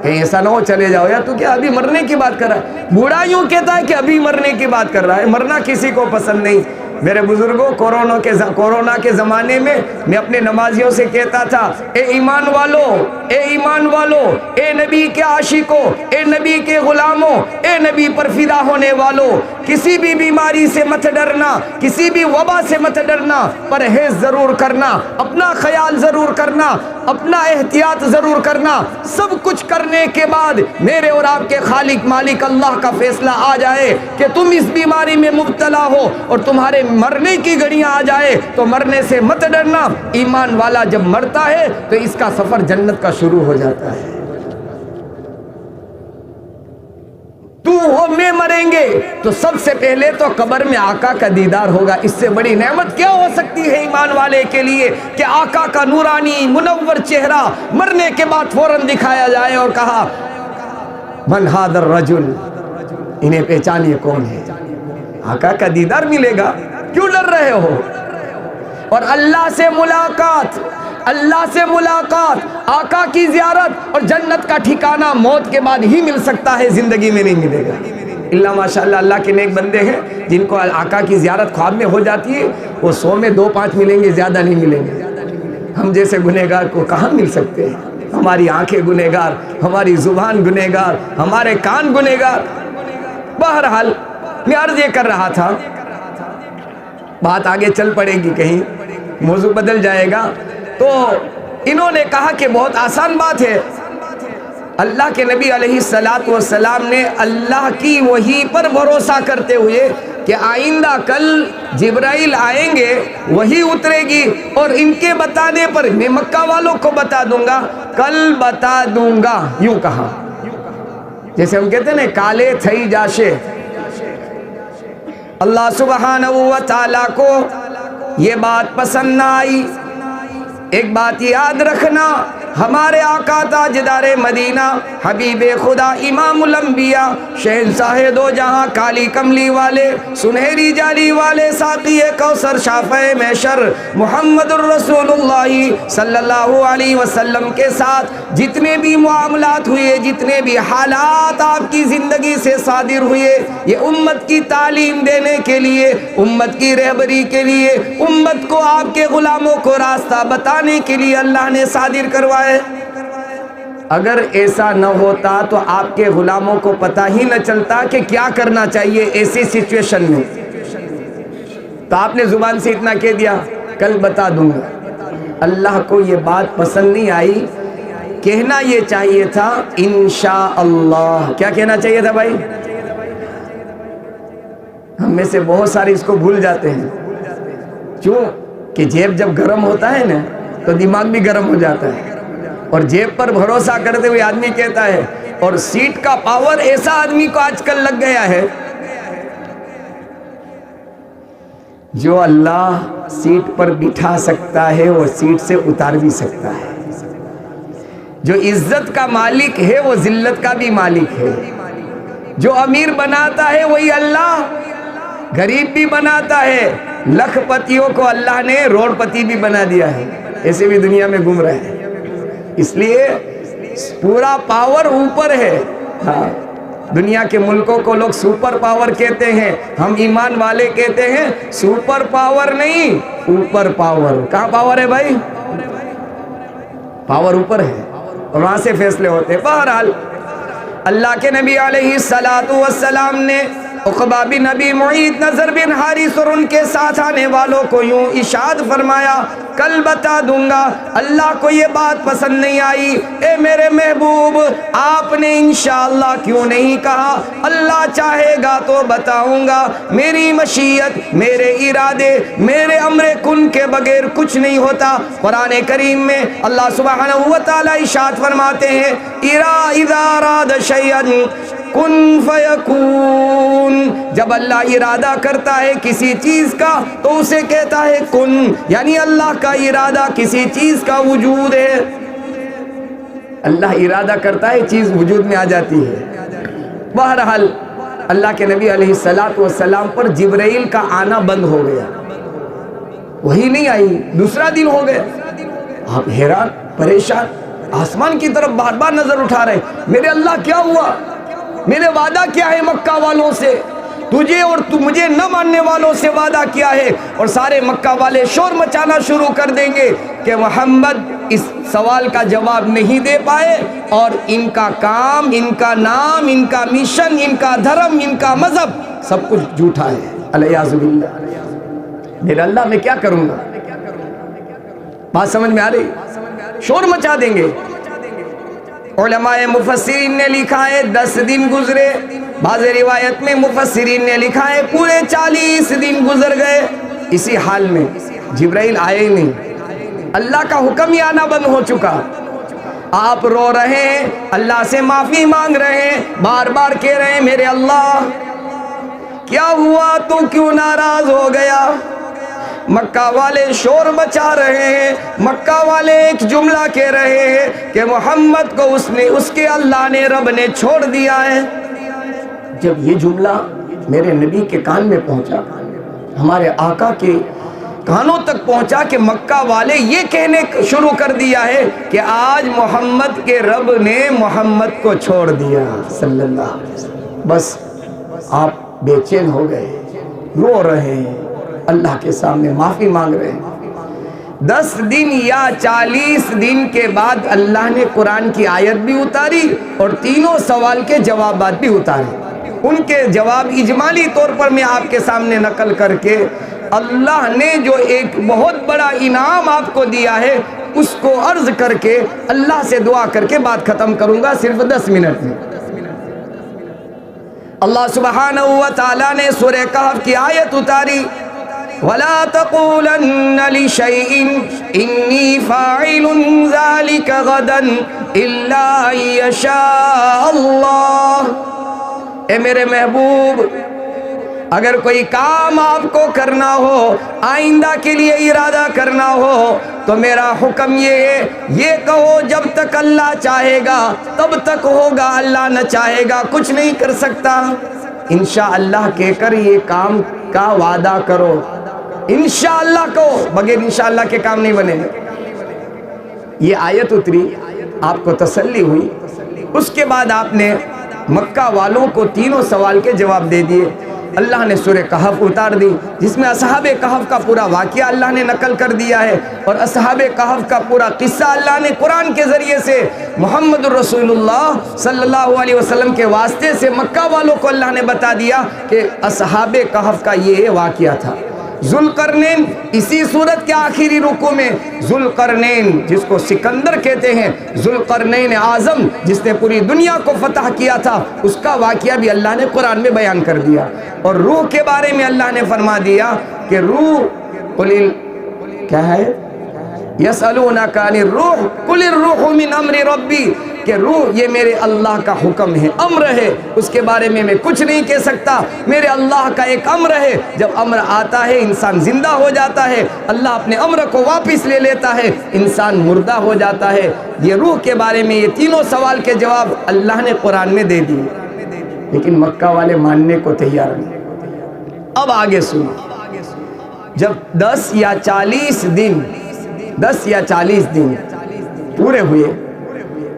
کہیں ایسا نہ ہو چلے جاؤ. یا تو کیا ابھی مرنے کی بات کر رہا ہے؟ بوڑھا یوں کہتا ہے کہ ابھی مرنے کی بات کر رہا ہے. مرنا کسی کو پسند نہیں. میرے بزرگوں، کورونا کے زمانے میں میں اپنے نمازیوں سے کہتا تھا، اے ایمان والو، اے ایمان والو، اے نبی کے عاشقوں، اے نبی کے غلاموں، اے نبی پر فدا ہونے والو، کسی بھی بیماری سے مت ڈرنا، کسی بھی وبا سے مت ڈرنا، پرہیز ضرور کرنا، اپنا خیال ضرور کرنا، اپنا احتیاط ضرور کرنا. سب کچھ کرنے کے بعد میرے اور آپ کے خالق مالک اللہ کا فیصلہ آ جائے کہ تم اس بیماری میں مبتلا ہو اور تمہارے مرنے کی گھڑیاں آ جائے تو مرنے سے مت ڈرنا. ایمان والا جب مرتا ہے تو اس کا سفر جنت کا شروع ہو جاتا ہے. تو ہو میں مریں گے تو سب سے پہلے تو قبر میں آقا کا دیدار ہوگا. اس سے بڑی نعمت کیا ہو سکتی ہے ایمان والے کے لیے کہ آقا کا نورانی منور چہرہ مرنے کے بعد فوراً دکھایا جائے اور کہا من ھذا الرجل، انہیں پہچانیے کون ہے. آقا کا دیدار ملے گا، کیوں ڈر رہے ہو؟ اور اللہ سے ملاقات، اللہ سے ملاقات، آقا کی زیارت اور جنت کا ٹھکانہ موت کے بعد ہی مل سکتا ہے، زندگی میں نہیں ملے گا. اللہ ماشاءاللہ اللہ کے نیک بندے ہیں جن کو آقا کی زیارت خواب میں ہو جاتی ہے، وہ 100 میں 2-5 ملیں گے، زیادہ نہیں ملیں گے. ہم جیسے گنہگار کو کہاں مل سکتے ہیں؟ ہماری آنکھیں گنہگار، ہماری زبان گنہگار، ہمارے کان گنہگار۔ بہرحال میں عرض یہ کر رہا تھا، بات آگے چل پڑے گی، کہیں موضوع بدل جائے گا۔ تو انہوں نے کہا کہ بہت آسان بات ہے، اللہ کے نبی علیہ السلام نے اللہ کی وحی پر بھروسہ کرتے ہوئے کہ آئندہ کل جبرائیل آئیں گے، وحی اترے گی، اور ان کے بتانے پر میں مکہ والوں کو بتا دوں گا، کل بتا دوں گا، یوں کہا۔ جیسے ہم کہتے ہیں نا کالے تھئی جاشے۔ اللہ سبحانہ و تعالیٰ کو یہ بات پسند نہ آئی۔ ایک بات یاد رکھنا، ہمارے آقا تاجدار مدینہ، حبیب خدا، امام الانبیاء، شہنشاہ دو جہاں، کالی کملی والے، سنہری جالی والے، ساقی کوثر، شافع محشر، محمد الرسول اللہ صلی اللہ علیہ وسلم کے ساتھ جتنے بھی معاملات ہوئے، جتنے بھی حالات آپ کی زندگی سے صادر ہوئے، یہ امت کی تعلیم دینے کے لیے، امت کی رہبری کے لیے، امت کو آپ کے غلاموں کو راستہ بتانے کے لیے اللہ نے صادر کروائے۔ اگر ایسا نہ ہوتا تو آپ کے غلاموں کو پتہ ہی نہ چلتا کہ کیا کرنا چاہیے ایسی سچویشن میں۔ تو آپ نے زبان سے اتنا کہہ دیا، کل بتا دوں گا۔ اللہ کو یہ بات پسند نہیں آئی، کہنا یہ چاہیے تھا انشاءاللہ۔ کیا کہنا چاہیے تھا بھائی؟ ہم میں سے بہت سارے اس کو بھول جاتے ہیں، کیوں کہ جیب جب گرم ہوتا ہے نا تو دماغ بھی گرم ہو جاتا ہے، اور جیب پر بھروسہ کرتے ہوئے آدمی کہتا ہے، اور سیٹ کا پاور ایسا آدمی کو آج کل لگ گیا ہے، جو اللہ سیٹ پر بٹھا سکتا ہے وہ سیٹ سے اتار بھی سکتا ہے۔ جو عزت کا مالک ہے وہ ذلت کا بھی مالک ہے۔ جو امیر بناتا ہے وہی اللہ، غریب بھی بناتا ہے۔ لکھ پتیوں کو اللہ نے روڑ پتی بھی بنا دیا ہے، ایسے بھی دنیا میں گھوم رہے ہیں۔ اس لیے پورا پاور اوپر ہے۔ ہاں، دنیا کے ملکوں کو لوگ سپر پاور کہتے ہیں، ہم ایمان والے کہتے ہیں سپر پاور نہیں، اوپر پاور۔ کہاں پاور ہے بھائی؟ پاور اوپر ہے، اور وہاں سے فیصلے ہوتے ہیں۔ بہرحال اللہ کے نبی علیہ السلام نے عقبہ بن نبی معیط، نضر بن حارث اور ان کے ساتھ آنے والوں کو یوں ارشاد فرمایا، کل بتا دوں گا۔ اللہ کو یہ بات پسند نہیں آئی۔ اے میرے محبوب، آپ نے انشاءاللہ کیوں نہیں کہا؟ اللہ چاہے گا تو بتاؤں گا۔ میری مشیت، میرے ارادے، میرے امر کن کے بغیر کچھ نہیں ہوتا۔ قرآن کریم میں اللہ سبحانہ و تعالی ارشاد فرماتے ہیں، اذا اراد شیئا کن فیکون۔ جب اللہ ارادہ کرتا ہے کسی چیز کا تو اسے کہتا ہے کن، یعنی اللہ کا ارادہ کسی چیز کا وجود ہے۔ اللہ ارادہ کرتا ہے چیز وجود میں آ جاتی ہے۔ بہرحال اللہ کے نبی علیہ السلام پر جبرائیل کا آنا بند ہو گیا، وہی نہیں آئی، دوسرا دن ہو گیا۔ آپ حیران پریشان، آسمان کی طرف بار بار نظر اٹھا رہے، میرے اللہ کیا ہوا؟ میرے وعدہ کیا ہے مکہ والوں سے؟ تجھے اور مجھے نہ ماننے والوں سے وعدہ کیا ہے؟ اور سارے مکہ والے شور مچانا شروع کر دیں گے کہ محمد اس سوال کا جواب نہیں دے پائے، اور ان کا کام، ان کا نام، ان کا مشن، ان کا دھرم، ان کا مذہب سب کچھ جھوٹا ہے۔ الیاذ باللہ۔ میرے اللہ میں کیا کروں گا؟ بات سمجھ میں آ رہی؟ شور مچا دیں گے۔ علماء مفسرین نے لکھا ہے 10 دن گزرے، بعض روایت میں مفسرین نے لکھا ہے پورے 40 دن گزر گئے، اسی حال میں جبرائیل آئے ہی نہیں۔ اللہ کا حکم ہی آنا بند ہو چکا۔ آپ رو رہے ہیں، اللہ سے معافی مانگ رہے ہیں، بار بار کہہ رہے ہیں میرے اللہ کیا ہوا، تو کیوں ناراض ہو گیا؟ مکہ والے شور مچا رہے ہیں، مکہ والے ایک جملہ کہہ رہے ہیں کہ محمد کو اس کے اللہ نے، رب نے چھوڑ دیا ہے۔ جب یہ جملہ میرے نبی کے کان میں پہنچا، ہمارے آقا کے کانوں تک پہنچا کہ مکہ والے یہ کہنے شروع کر دیا ہے کہ آج محمد کے رب نے محمد کو چھوڑ دیا صلی اللہ علیہ وسلم، بس آپ بے چین ہو گئے، رو رہے ہیں، اللہ کے سامنے معافی مانگ رہے ہیں۔ 10 دن یا 40 دن کے بعد اللہ نے قرآن کی آیت بھی اتاری اور تینوں سوال کے جوابات بھی اتارے۔ ان کے جواب اجمالی طور پر میں آپ کے سامنے نقل کر کے اللہ نے جو ایک بہت بڑا انعام آپ کو دیا ہے اس کو عرض کر کے اللہ سے دعا کر کے بات ختم کروں گا صرف 10 منٹ میں۔ اللہ سبحانہ و تعالیٰ نے سورہ کہف کی آیت اتاری، وَلَا تَقُولَنَّ لِشَيْءٍ إِنِّي فَاعِلٌ ذَلِكَ غَدًا إِلَّا أَن يَشَاءَ اللَّهُ۔ اے میرے محبوب، اگر کوئی کام آپ کو کرنا ہو، آئندہ کے لیے ارادہ کرنا ہو تو میرا حکم یہ ہے، یہ کہو جب تک اللہ چاہے گا تب تک ہوگا، اللہ نہ چاہے گا کچھ نہیں کر سکتا۔ انشاءاللہ کہہ کر یہ کام کا وعدہ کرو، انشاءاللہ کہو، بغیر انشاءاللہ کے کام نہیں بنے گا۔ یہ آیت اتری، آپ کو تسلی ہوئی۔ اس کے بعد آپ نے مکہ والوں کو تینوں سوال کے جواب دے دیے۔ اللہ نے سورہ کہف اتار دی جس میں اصحاب کہف کا پورا واقعہ اللہ نے نقل کر دیا ہے، اور اصحاب کہف کا پورا قصہ اللہ نے قرآن کے ذریعے سے محمد الرسول اللہ صلی اللہ علیہ وسلم کے واسطے سے مکہ والوں کو اللہ نے بتا دیا کہ اصحاب کہف کا یہ واقعہ تھا۔ ذوالقرنین، اسی سورت کے آخری رکوع میں ذوالقرنین جس کو سکندر کہتے ہیں، ذوالقرنین اعظم جس نے پوری دنیا کو فتح کیا تھا، اس کا واقعہ بھی اللہ نے قرآن میں بیان کر دیا۔ اور روح کے بارے میں اللہ نے فرما دیا کہ روح کیا ہے، یسألونک عن الروح قل الروح من امر ربی، کہ روح یہ میرے اللہ کا حکم ہے، امر ہے، اس کے بارے میں کچھ نہیں کہہ سکتا، میرے اللہ کا ایک امر ہے۔ جب امر آتا ہے انسان زندہ ہو جاتا ہے، اللہ اپنے امر کو واپس لے لیتا ہے، انسان مردہ ہو جاتا ہے۔ یہ روح کے بارے میں یہ تینوں سوال کے جواب اللہ نے قرآن میں دے دیے، لیکن مکہ والے ماننے کو تیار نہیں۔ اب آگے سنو، جب 10 یا 40 دن پورے ہوئے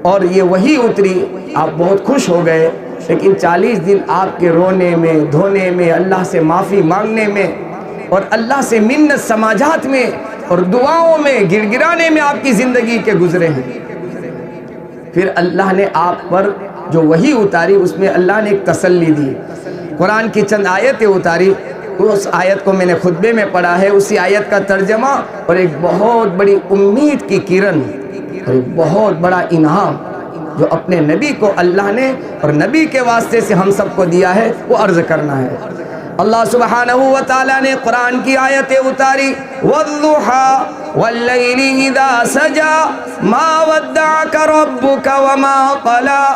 اور یہ وحی اتری، آپ بہت خوش ہو گئے، لیکن 40 دن آپ کے رونے میں، دھونے میں، اللہ سے معافی مانگنے میں اور اللہ سے منت سماجات میں اور دعاؤں میں، گڑ گڑانے میں آپ کی زندگی کے گزرے ہیں۔ پھر اللہ نے آپ پر جو وحی اتاری اس میں اللہ نے ایک تسلی دی، قرآن کی چند آیتیں اتاری۔ اس آیت کو میں نے خطبے میں پڑھا ہے، اسی آیت کا ترجمہ اور ایک بہت بڑی امید کی کرن اور ایک بہت بڑا انعام جو اپنے نبی کو اللہ نے اور نبی کے واسطے سے ہم سب کو دیا ہے وہ عرض کرنا ہے۔ اللہ سبحانہ و تعالیٰ نے قرآن کی آیتیں اتاری، وَالضُّحَىٰ وَاللَّيْلِ إِذَا سَجَىٰ مَا وَدَّعَكَ رَبُّكَ وَمَا قَلَىٰ۔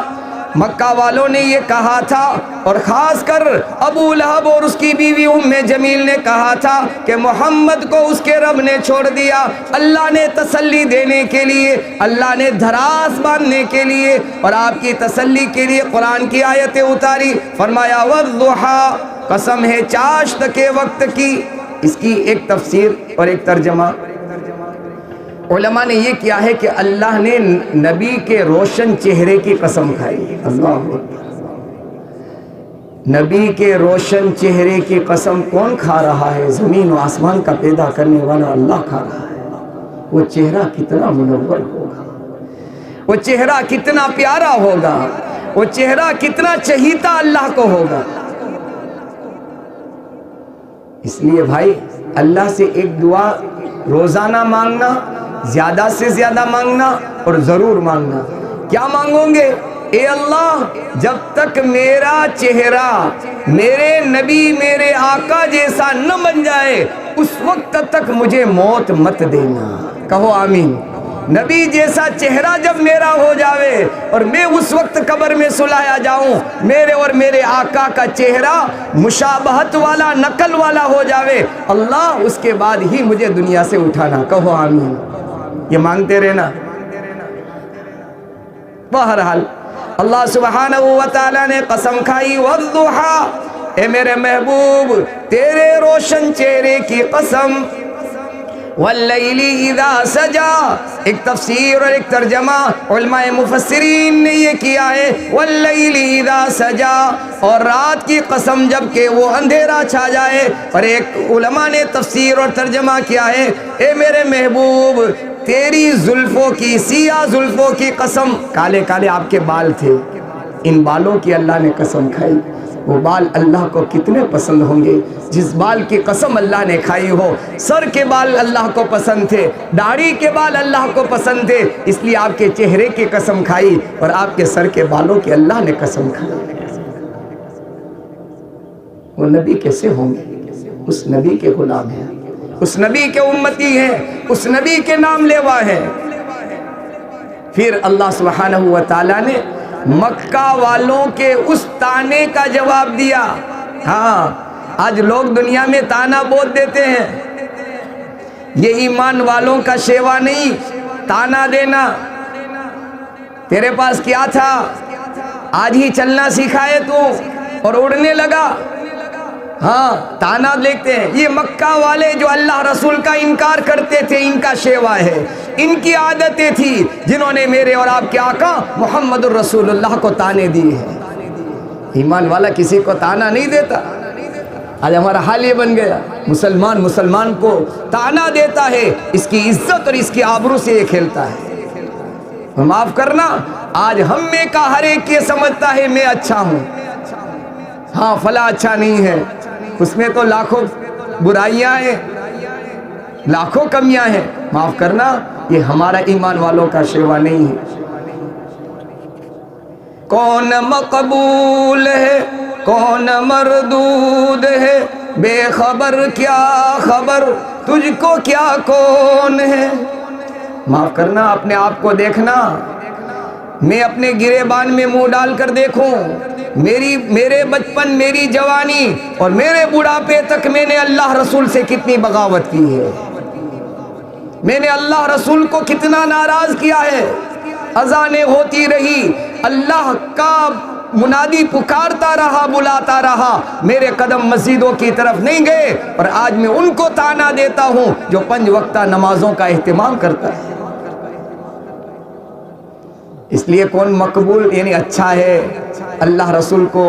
مکہ والوں نے یہ کہا تھا، اور خاص کر ابو لہب اور اس کی بیوی ام جمیل نے کہا تھا کہ محمد کو اس کے رب نے چھوڑ دیا۔ اللہ نے تسلی دینے کے لیے، اللہ نے دھراس باندھنے کے لیے اور آپ کی تسلی کے لیے قرآن کی آیتیں اتاری۔ فرمایا والضحیٰ، قسم ہے چاشت کے وقت کی۔ اس کی ایک تفسیر اور ایک ترجمہ علماء نے یہ کیا ہے کہ اللہ نے نبی کے روشن چہرے کی قسم کھائی۔ اللہ، نبی کے روشن چہرے کی قسم کون کھا رہا ہے؟ زمین و آسمان کا پیدا کرنے والا اللہ کھا رہا ہے۔ وہ چہرہ کتنا منور ہوگا، وہ چہرہ کتنا پیارا ہوگا، وہ چہرہ کتنا چہیتا اللہ کو ہوگا۔ اس لیے بھائی اللہ سے ایک دعا روزانہ مانگنا، زیادہ سے زیادہ مانگنا اور ضرور مانگنا۔ کیا مانگو گے؟ اے اللہ، جب تک میرا چہرہ میرے نبی میرے آقا جیسا نہ بن جائے اس وقت تک مجھے موت مت دینا۔ کہو آمین۔ نبی جیسا چہرہ جب میرا ہو جاوے اور میں اس وقت قبر میں سلایا جاؤں، میرے اور میرے آقا کا چہرہ مشابہت والا، نقل والا ہو جاوے، اللہ اس کے بعد ہی مجھے دنیا سے اٹھانا۔ کہو آمین۔ یہ مانگتے رہنا۔ بہرحال اللہ سبحانہ و تعالیٰ نے قسم کھائی، والضحیٰ، اے میرے محبوب تیرے روشن چہرے کی قسم، واللیل اذا سجا، ایک تفسیر اور ایک ترجمہ علماء مفسرین نے یہ کیا ہے واللیل اذا سجا، اور رات کی قسم جب کہ وہ اندھیرا چھا جائے، اور ایک علماء نے تفسیر اور ترجمہ کیا ہے اے میرے محبوب تیری زلفوں کی، سیاہ زلفوں کی قسم، کالے کالے آپ کے بال تھے، ان بالوں کی اللہ نے قسم کھائی، وہ بال اللہ کو کتنے پسند ہوں گے جس بال کی قسم اللہ نے کھائی ہو۔ سر کے بال اللہ کو پسند تھے، داڑھی کے بال اللہ کو پسند تھے، اس لیے آپ کے چہرے کی قسم کھائی اور آپ کے سر کے بالوں کی اللہ نے قسم کھائی۔ وہ نبی کیسے ہوں گے؟ اس نبی کے غلام ہیں، اس نبی کے امتی ہیں، اس نبی کے نام لیوا ہیں۔ پھر اللہ سبحانہ و تعالیٰ نے مکہ والوں کے اس تانے کا جواب دیا۔ ہاں آج لوگ دنیا میں تانا بہت دیتے ہیں، یہ ایمان والوں کا شیوا نہیں، تانا دینا۔ تیرے پاس کیا تھا؟ آج ہی چلنا سکھائے تو اور اڑنے لگا۔ ہاں تانا دیکھتے ہیں، یہ مکہ والے جو اللہ رسول کا انکار کرتے تھے ان کا شیوا ہے، ان کی عادتیں تھی جنہوں نے میرے اور آپ کے آقا محمد الرسول اللہ کو تانے دی ہے۔ ایمان والا کسی کو تانا نہیں دیتا۔ آج ہمارا حال یہ بن گیا، مسلمان کو تانا دیتا ہے، اس کی عزت اور اس کی آبرو سے یہ کھیلتا ہے۔ معاف کرنا، آج ہم میں کا ہر ایک یہ سمجھتا ہے میں اچھا ہوں، ہاں فلاں اچھا نہیں ہے، اس میں تو لاکھوں برائیاں ہیں، لاکھوں کمیاں ہیں۔ معاف کرنا، یہ ہمارا ایمان والوں کا شیوا نہیں ہے۔ کون مقبول ہے کون مردود ہے، بے خبر کیا خبر تجھ کو کیا کون ہے۔ معاف کرنا، اپنے آپ کو دیکھنا، میں اپنے گریبان میں منہ ڈال کر دیکھوں، میرے بچپن، میری جوانی اور میرے بڑھاپے تک میں نے اللہ رسول سے کتنی بغاوت کی ہے، میں نے اللہ رسول کو کتنا ناراض کیا ہے۔ اذانیں ہوتی رہی، اللہ کا منادی پکارتا رہا، بلاتا رہا، میرے قدم مسجدوں کی طرف نہیں گئے، اور آج میں ان کو تانا دیتا ہوں جو 5 وقتہ نمازوں کا اہتمام کرتا ہے۔ اس لیے کون مقبول یعنی اچھا ہے، اللہ رسول کو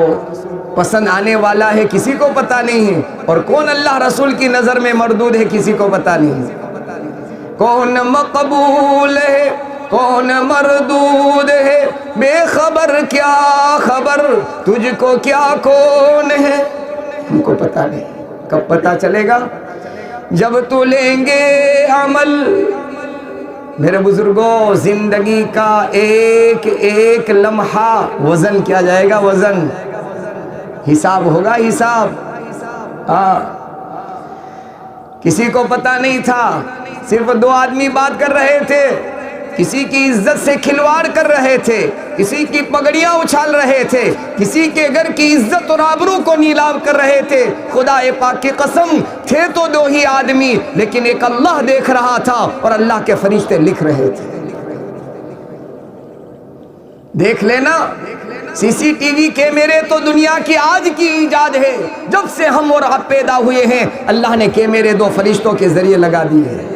پسند آنے والا ہے، کسی کو پتہ نہیں ہے، اور کون اللہ رسول کی نظر میں مردود ہے، کسی کو پتہ نہیں ہے۔ کون مقبول ہے کون مردود ہے، بے خبر کیا خبر تجھ کو کیا کون ہے۔ ہم کو پتہ نہیں، کب پتہ چلے گا؟ جب تو لیں گے عمل۔ میرے بزرگوں، زندگی کا ایک ایک لمحہ وزن کیا جائے گا، وزن، حساب ہوگا، حساب۔ ہاں کسی کو پتہ نہیں تھا، صرف 2 آدمی بات کر رہے تھے، کسی کی عزت سے کھلواڑ کر رہے تھے، کسی کی پگڑیاں اچھال رہے تھے، کسی کے گھر کی عزت اور آبرو کو نیلام کر رہے تھے۔ خدا پاک کی قسم، تھے تو 2 ہی آدمی، لیکن ایک اللہ دیکھ رہا تھا اور اللہ کے فرشتے لکھ رہے تھے۔ دیکھ لینا، سی سی ٹی وی کیمرے تو دنیا کی آج کی ایجاد ہے، جب سے ہم اور آپ پیدا ہوئے ہیں اللہ نے کیمرے 2 فرشتوں کے ذریعے لگا دیے ہیں۔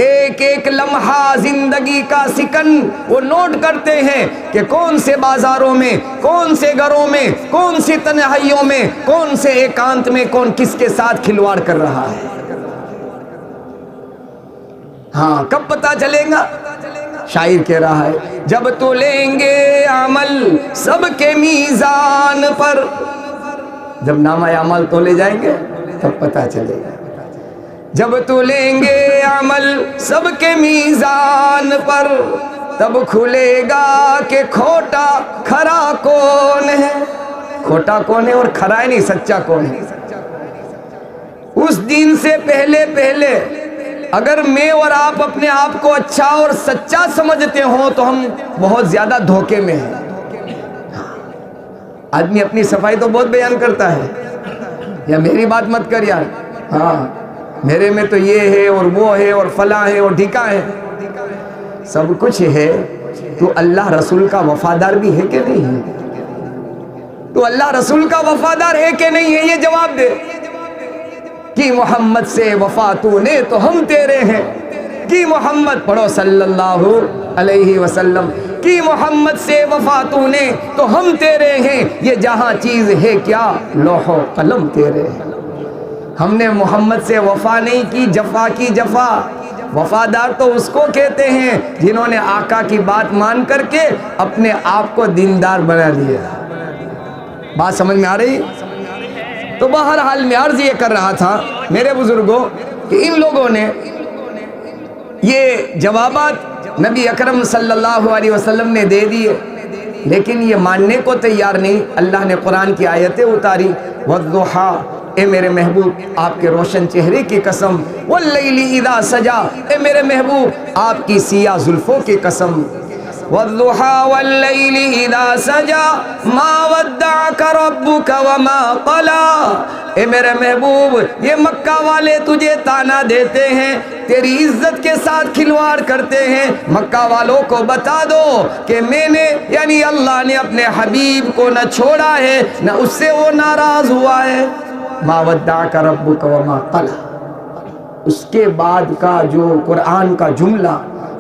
ایک ایک لمحہ زندگی کا سیکنڈ وہ نوٹ کرتے ہیں کہ کون سے بازاروں میں، کون سے گھروں میں، کون سی تنہائیوں میں، کون سے ایکانت میں کون کس کے ساتھ کھلواڑ کر رہا ہے۔ ہاں کب پتہ چلے گا؟ شاعر کہہ رہا ہے جب تو لیں گے عمل سب کے میزان پر، جب نامہ عمل تولے جائیں گے تب پتہ چلے گا۔ جب تو لیں گے عمل سب کے میزان پر، تب کھلے گا کہ کھوٹا کھرا کون ہے۔ کھوٹا کون ہے اور کھرا ہے نہیں، سچا کون ہے۔ اس دن سے پہلے اگر میں اور آپ اپنے آپ کو اچھا اور سچا سمجھتے ہوں تو ہم بہت زیادہ دھوکے میں ہیں۔ آدمی اپنی صفائی تو بہت بیان کرتا ہے، یا میری بات مت کر یار، ہاں میرے میں تو یہ ہے اور وہ ہے اور فلاں ہے اور ڈھیکا ہے، سب کچھ ہے، تو اللہ رسول کا وفادار بھی ہے کہ نہیں ہے؟ تو اللہ رسول کا وفادار ہے کہ نہیں ہے، یہ جواب دے کہ محمد سے وفا تو نے تو ہم تیرے ہیں۔ کی محمد پڑھو صلی اللہ علیہ وسلم کی محمد سے وفا تو نے تو ہم تیرے ہیں، یہ جہاں چیز ہے کیا لوح و قلم تیرے ہیں۔ ہم نے محمد سے وفا نہیں کی، جفا کی جفا۔ وفادار تو اس کو کہتے ہیں جنہوں نے آقا کی بات مان کر کے اپنے آپ کو دیندار بنا دیا۔ بات سمجھ میں آ رہی؟ تو بہرحال میں عرض یہ کر رہا تھا میرے بزرگوں کہ ان لوگوں نے یہ جوابات نبی اکرم صلی اللہ علیہ وسلم نے دے دیے، لیکن یہ ماننے کو تیار نہیں۔ اللہ نے قرآن کی آیتیں اتاری، وَالضُّحَىٰ، اے میرے محبوب آپ کے روشن چہرے کی قسم، وَاللَّيْلِ إِذَا سَجَا، اے میرے محبوب آپ کی سیاہ زلفوں کی قسم، وَالضُّحَىٰ وَاللَّيْلِ إِذَا سَجَا مَا وَدَّعَكَ رَبُّكَ وَمَا قَلَىٰ، اے میرے محبوب یہ مکہ والے تجھے تانا دیتے ہیں، تیری عزت کے ساتھ کھلواڑ کرتے ہیں۔ مکہ والوں کو بتا دو کہ میں نے یعنی اللہ نے اپنے حبیب کو نہ چھوڑا ہے نہ اس سے وہ ناراض ہوا ہے۔ ما ودعک ربک وما قلی، اس کے بعد کا جو قرآن کا جملہ،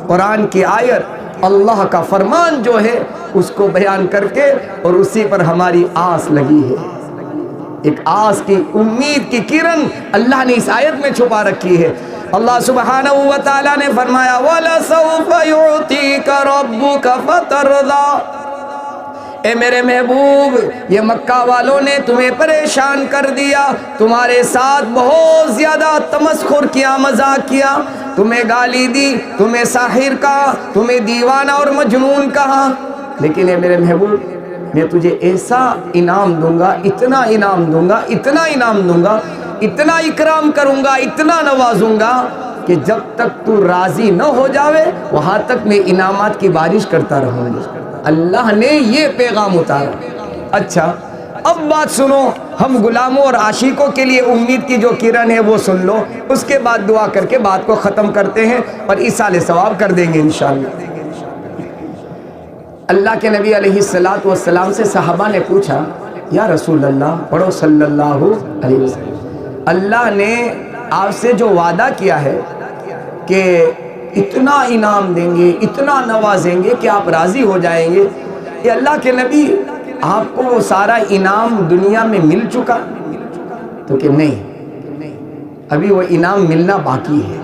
قرآن کی آیت، اللہ کا فرمان جو ہے اس کو بیان کر کے اور اسی پر ہماری آس لگی ہے۔ ایک آس کی امید کی کرن اللہ نے اس آیت میں چھپا رکھی ہے۔ اللہ سبحانہ و تعالیٰ نے فرمایا وَلَسَوْفَ يُعْطِيكَ رَبُّكَ فَتَرْضَىٰ، اے میرے محبوب یہ مکہ والوں نے تمہیں پریشان کر دیا، تمہارے ساتھ بہت زیادہ تمسخر کیا، مذاق کیا، تمہیں گالی دی، تمہیں ساحر کہا، تمہیں دیوانہ اور مجنون کہا، لیکن اے میرے محبوب میں تجھے ایسا انعام دوں گا، اتنا انعام دوں گا، اتنا انعام دوں گا، اتنا اکرام کروں گا، اتنا نوازوں گا کہ جب تک تو راضی نہ ہو جاوے وہاں تک میں انعامات کی بارش کرتا رہوں گا۔ اللہ نے یہ پیغام اتارا۔ اچھا اب بات سنو، ہم غلاموں اور عاشقوں کے لیے امید کی جو کرن ہے وہ سن لو، اس کے بعد دعا کر کے بات کو ختم کرتے ہیں اور ایصال ثواب کر دیں گے انشاءاللہ۔ اللہ کے نبی علیہ السلام سے صحابہ نے پوچھا یا رسول اللہ، پڑھو صلی اللہ علیہ وسلم، اللہ نے آپ سے جو وعدہ کیا ہے کہ اتنا انعام دیں گے، اتنا نوازیں گے کہ آپ راضی ہو جائیں گے، کہ اللہ کے نبی آپ کو وہ سارا انعام دنیا میں مل چکا؟ تو کہ نہیں، ابھی وہ انعام ملنا باقی ہے۔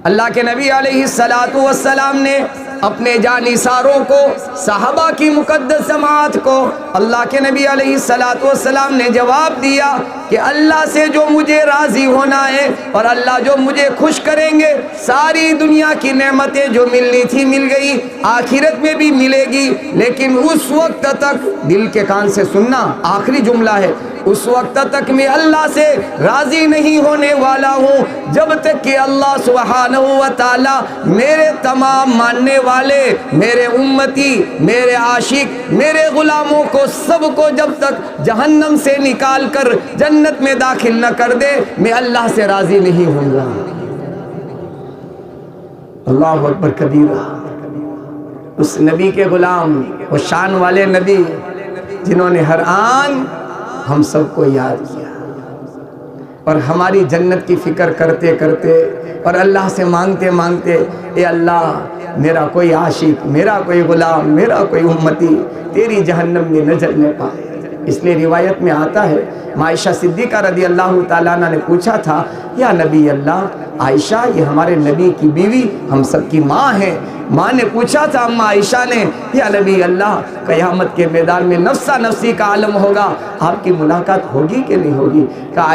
اللہ کے نبی علیہ السلام نے اپنے جانثاروں کو، صحابہ کی مقدس جماعت کو، اللہ کے نبی علیہ السلام نے جواب دیا کہ اللہ سے جو مجھے راضی ہونا ہے اور اللہ جو مجھے خوش کریں گے، ساری دنیا کی نعمتیں جو ملنی تھی مل گئی، آخرت میں بھی ملے گی، لیکن اس وقت تک، دل کے کان سے سننا آخری جملہ ہے، اس وقت تک میں اللہ سے راضی نہیں ہونے والا ہوں جب تک کہ اللہ سبحانہ و تعالی میرے تمام ماننے والے، میرے امتی، میرے عاشق، میرے غلاموں کو، سب کو جب تک جہنم سے نکال کر جنت میں داخل نہ کر دے، میں اللہ سے راضی نہیں ہوں گا۔ اللہ اکبر کبیرہ۔ اس نبی کے غلام، وہ شان والے نبی جنہوں نے ہر آن ہم سب کو یاد کیا اور ہماری جنت کی فکر کرتے کرتے اور اللہ سے مانگتے مانگتے، اے اللہ میرا کوئی عاشق، میرا کوئی غلام، میرا کوئی امتی تیری جہنم میں نہ جلنے پائے۔ اس لیے روایت میں آتا ہے عائشہ صدیقہ رضی اللہ تعالیٰ عنہ نے پوچھا تھا یا نبی اللہ، عائشہ یہ ہمارے نبی کی بیوی ہم سب کی ماں ہے، ماں نے پوچھا تھا اما عائشہ نے یا نبی اللہ قیامت کے میدان میں نفسا نفسی کا عالم ہوگا، آپ کی ملاقات ہوگی کہ نہیں ہوگی؟ کہا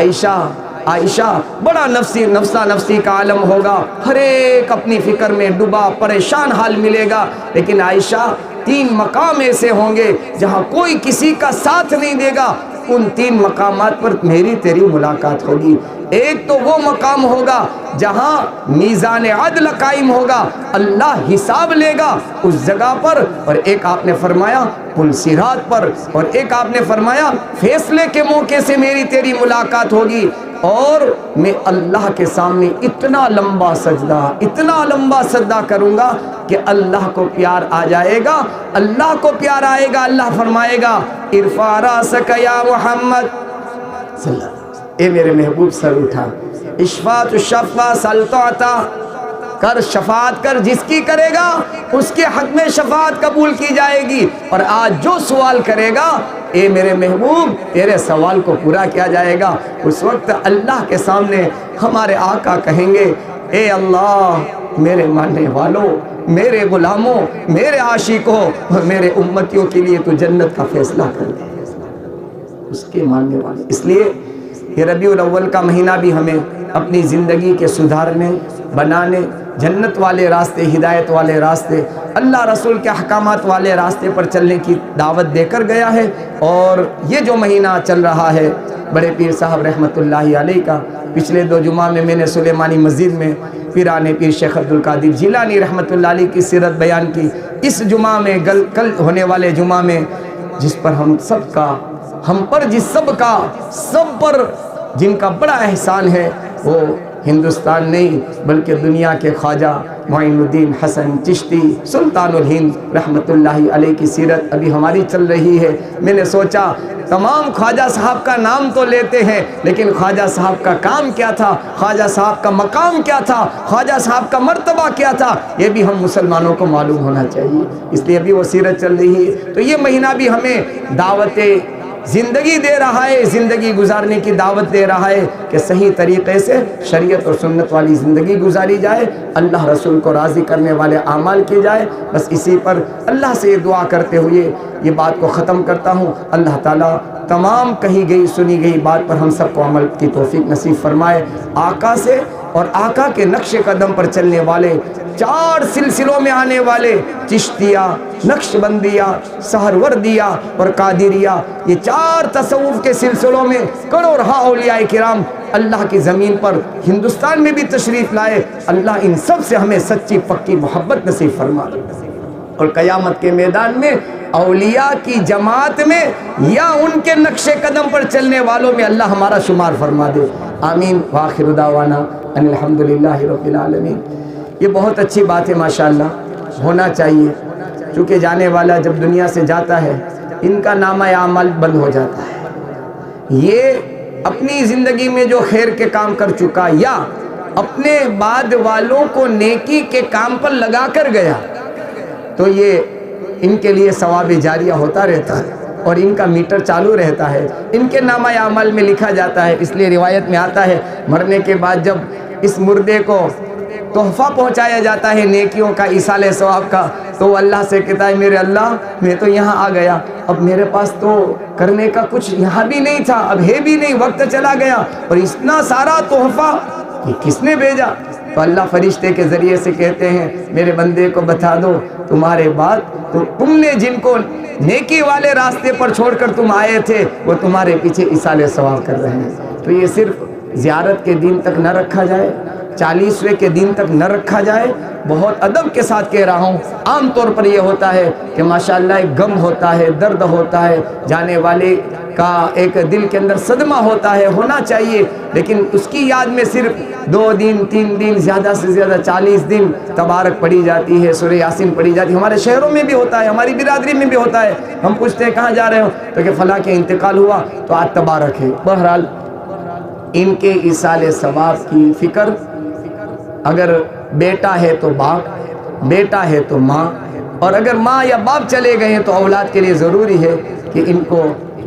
عائشہ بڑا نفسا نفسی کا عالم ہوگا، ہر ایک اپنی فکر میں ڈوبا پریشان حال ملے گا، لیکن عائشہ 3 مقام ایسے ہوں گے جہاں کوئی کسی کا ساتھ نہیں دے گا، ان 3 مقامات پر میری تیری ملاقات ہوگی۔ ایک تو وہ مقام ہوگا جہاں میزان عدل قائم ہوگا، اللہ حساب لے گا اس جگہ پر، اور ایک آپ نے فرمایا پل صراط پر، اور ایک آپ نے فرمایا فیصلے کے موقع سے میری تیری ملاقات ہوگی، اور میں اللہ کے سامنے اتنا لمبا سجدہ کروں گا کہ اللہ کو پیار آ جائے گا، اللہ کو پیار آئے گا، اللہ فرمائے گا ارفع راسک یا محمد صلی اللہ علیہ وسلم، اے میرے محبوب سر اٹھا، اشفع تشفع سل تعطا، کر شفاعت کر، جس کی کرے گا اس کے حق میں شفاعت قبول کی جائے گی، اور آج جو سوال کرے گا اے میرے محبوب تیرے سوال کو پورا کیا جائے گا۔ اس وقت اللہ کے سامنے ہمارے آقا کہیں گے اے اللہ میرے ماننے والوں، میرے غلاموں، میرے عاشقوں اور میرے امتیوں کے لیے تو جنت کا فیصلہ کر دے، اس کے ماننے والے۔ اس لیے یہ ربیع الاول کا مہینہ بھی ہمیں اپنی زندگی کے سدھارنے، بنانے، جنت والے راستے، ہدایت والے راستے، اللہ رسول کے احکامات والے راستے پر چلنے کی دعوت دے کر گیا ہے۔ اور یہ جو مہینہ چل رہا ہے بڑے پیر صاحب رحمۃ اللہ علیہ کا، پچھلے 2 جمعہ میں میں نے سلیمانی مسجد میں پیران پیر شیخ عبدالقادر جیلانی رحمۃ اللہ علیہ کی سیرت بیان کی۔ اس جمعہ میں کل ہونے والے جمعہ میں جس پر ہم سب کا، ہم پر جس سب پر جن کا بڑا احسان ہے، وہ ہندوستان نہیں بلکہ دنیا کے خواجہ معین الدین حسن چشتی سلطان الہند رحمۃ اللہ علیہ کی سیرت ابھی ہماری چل رہی ہے۔ میں نے سوچا تمام خواجہ صاحب کا نام تو لیتے ہیں، لیکن خواجہ صاحب کا کام کیا تھا، خواجہ صاحب کا مقام کیا تھا، خواجہ صاحب کا مرتبہ کیا تھا، یہ بھی ہم مسلمانوں کو معلوم ہونا چاہیے۔ اس لیے ابھی وہ سیرت چل رہی ہے، تو یہ مہینہ بھی ہمیں دعوت زندگی دے رہا ہے، زندگی گزارنے کی دعوت دے رہا ہے کہ صحیح طریقے سے شریعت اور سنت والی زندگی گزاری جائے، اللہ رسول کو راضی کرنے والے اعمال کیے جائے۔ بس اسی پر اللہ سے یہ دعا کرتے ہوئے یہ بات کو ختم کرتا ہوں، اللہ تعالیٰ تمام کہی گئی سنی گئی بات پر ہم سب کو عمل کی توفیق نصیب فرمائے۔ آقا سے اور آقا کے نقش قدم پر چلنے والے 4 سلسلوں میں آنے والے چشتیہ، نقش بندیہ، سہروردیہ اور قادریہ، یہ 4 تصوف کے سلسلوں میں کروڑہا اولیاء کرام اللہ کی زمین پر ہندوستان میں بھی تشریف لائے۔ اللہ ان سب سے ہمیں سچی پکی محبت نصیب فرما دے، اور قیامت کے میدان میں اولیاء کی جماعت میں یا ان کے نقش قدم پر چلنے والوں میں اللہ ہمارا شمار فرما دے، آمین۔ وآخر دعوانا ان الحمدللہ رب العالمین۔ یہ بہت اچھی بات ہے، ماشاءاللہ ہونا چاہیے، چونکہ جانے والا جب دنیا سے جاتا ہے ان کا نامہ اعمال بند ہو جاتا ہے۔ یہ اپنی زندگی میں جو خیر کے کام کر چکا یا اپنے بعد والوں کو نیکی کے کام پر لگا کر گیا تو یہ ان کے لیے ثواب جاریہ ہوتا رہتا ہے اور ان کا میٹر چالو رہتا ہے، ان کے نامہ اعمال میں لکھا جاتا ہے۔ اس لیے روایت میں آتا ہے مرنے کے بعد جب اس مردے کو تحفہ پہنچایا جاتا ہے نیکیوں کا، ایصال ثواب کا، تو وہ اللہ سے کہتا ہے میرے اللہ میں تو یہاں آ گیا، اب میرے پاس تو کرنے کا کچھ یہاں بھی نہیں تھا، اب ہے بھی نہیں، وقت چلا گیا، اور اتنا سارا تحفہ یہ کس نے بھیجا؟ تو اللہ فرشتے کے ذریعے سے کہتے ہیں میرے بندے کو بتا دو تمہارے بعد تو تم نے جن کو نیکی والے راستے پر چھوڑ کر تم آئے تھے وہ تمہارے پیچھے ایصال ثواب کر رہے ہیں۔ تو یہ صرف زیارت کے دن تک نہ رکھا جائے، 40ویں کے دن تک نہ رکھا جائے، بہت ادب کے ساتھ کہہ رہا ہوں۔ عام طور پر یہ ہوتا ہے کہ ماشاءاللہ ایک غم ہوتا ہے، درد ہوتا ہے، جانے والے کا ایک دل کے اندر صدمہ ہوتا ہے، ہونا چاہیے، لیکن اس کی یاد میں صرف 2 دن 3 دن زیادہ سے زیادہ 40 دن تبارک پڑھی جاتی ہے، سورہ یاسین پڑھی جاتی ہے۔ ہمارے شہروں میں بھی ہوتا ہے، ہماری برادری میں بھی ہوتا ہے، ہم پوچھتے ہیں کہاں جا رہے ہو تو کہ فلاں کے انتقال ہوا تو آج تبارک ہے۔ بہرحال ان کے ایصال ثواب کی فکر، اگر بیٹا ہے تو باپ، بیٹا ہے تو ماں، اور اگر ماں یا باپ چلے گئے ہیں تو اولاد کے لیے ضروری ہے کہ ان کو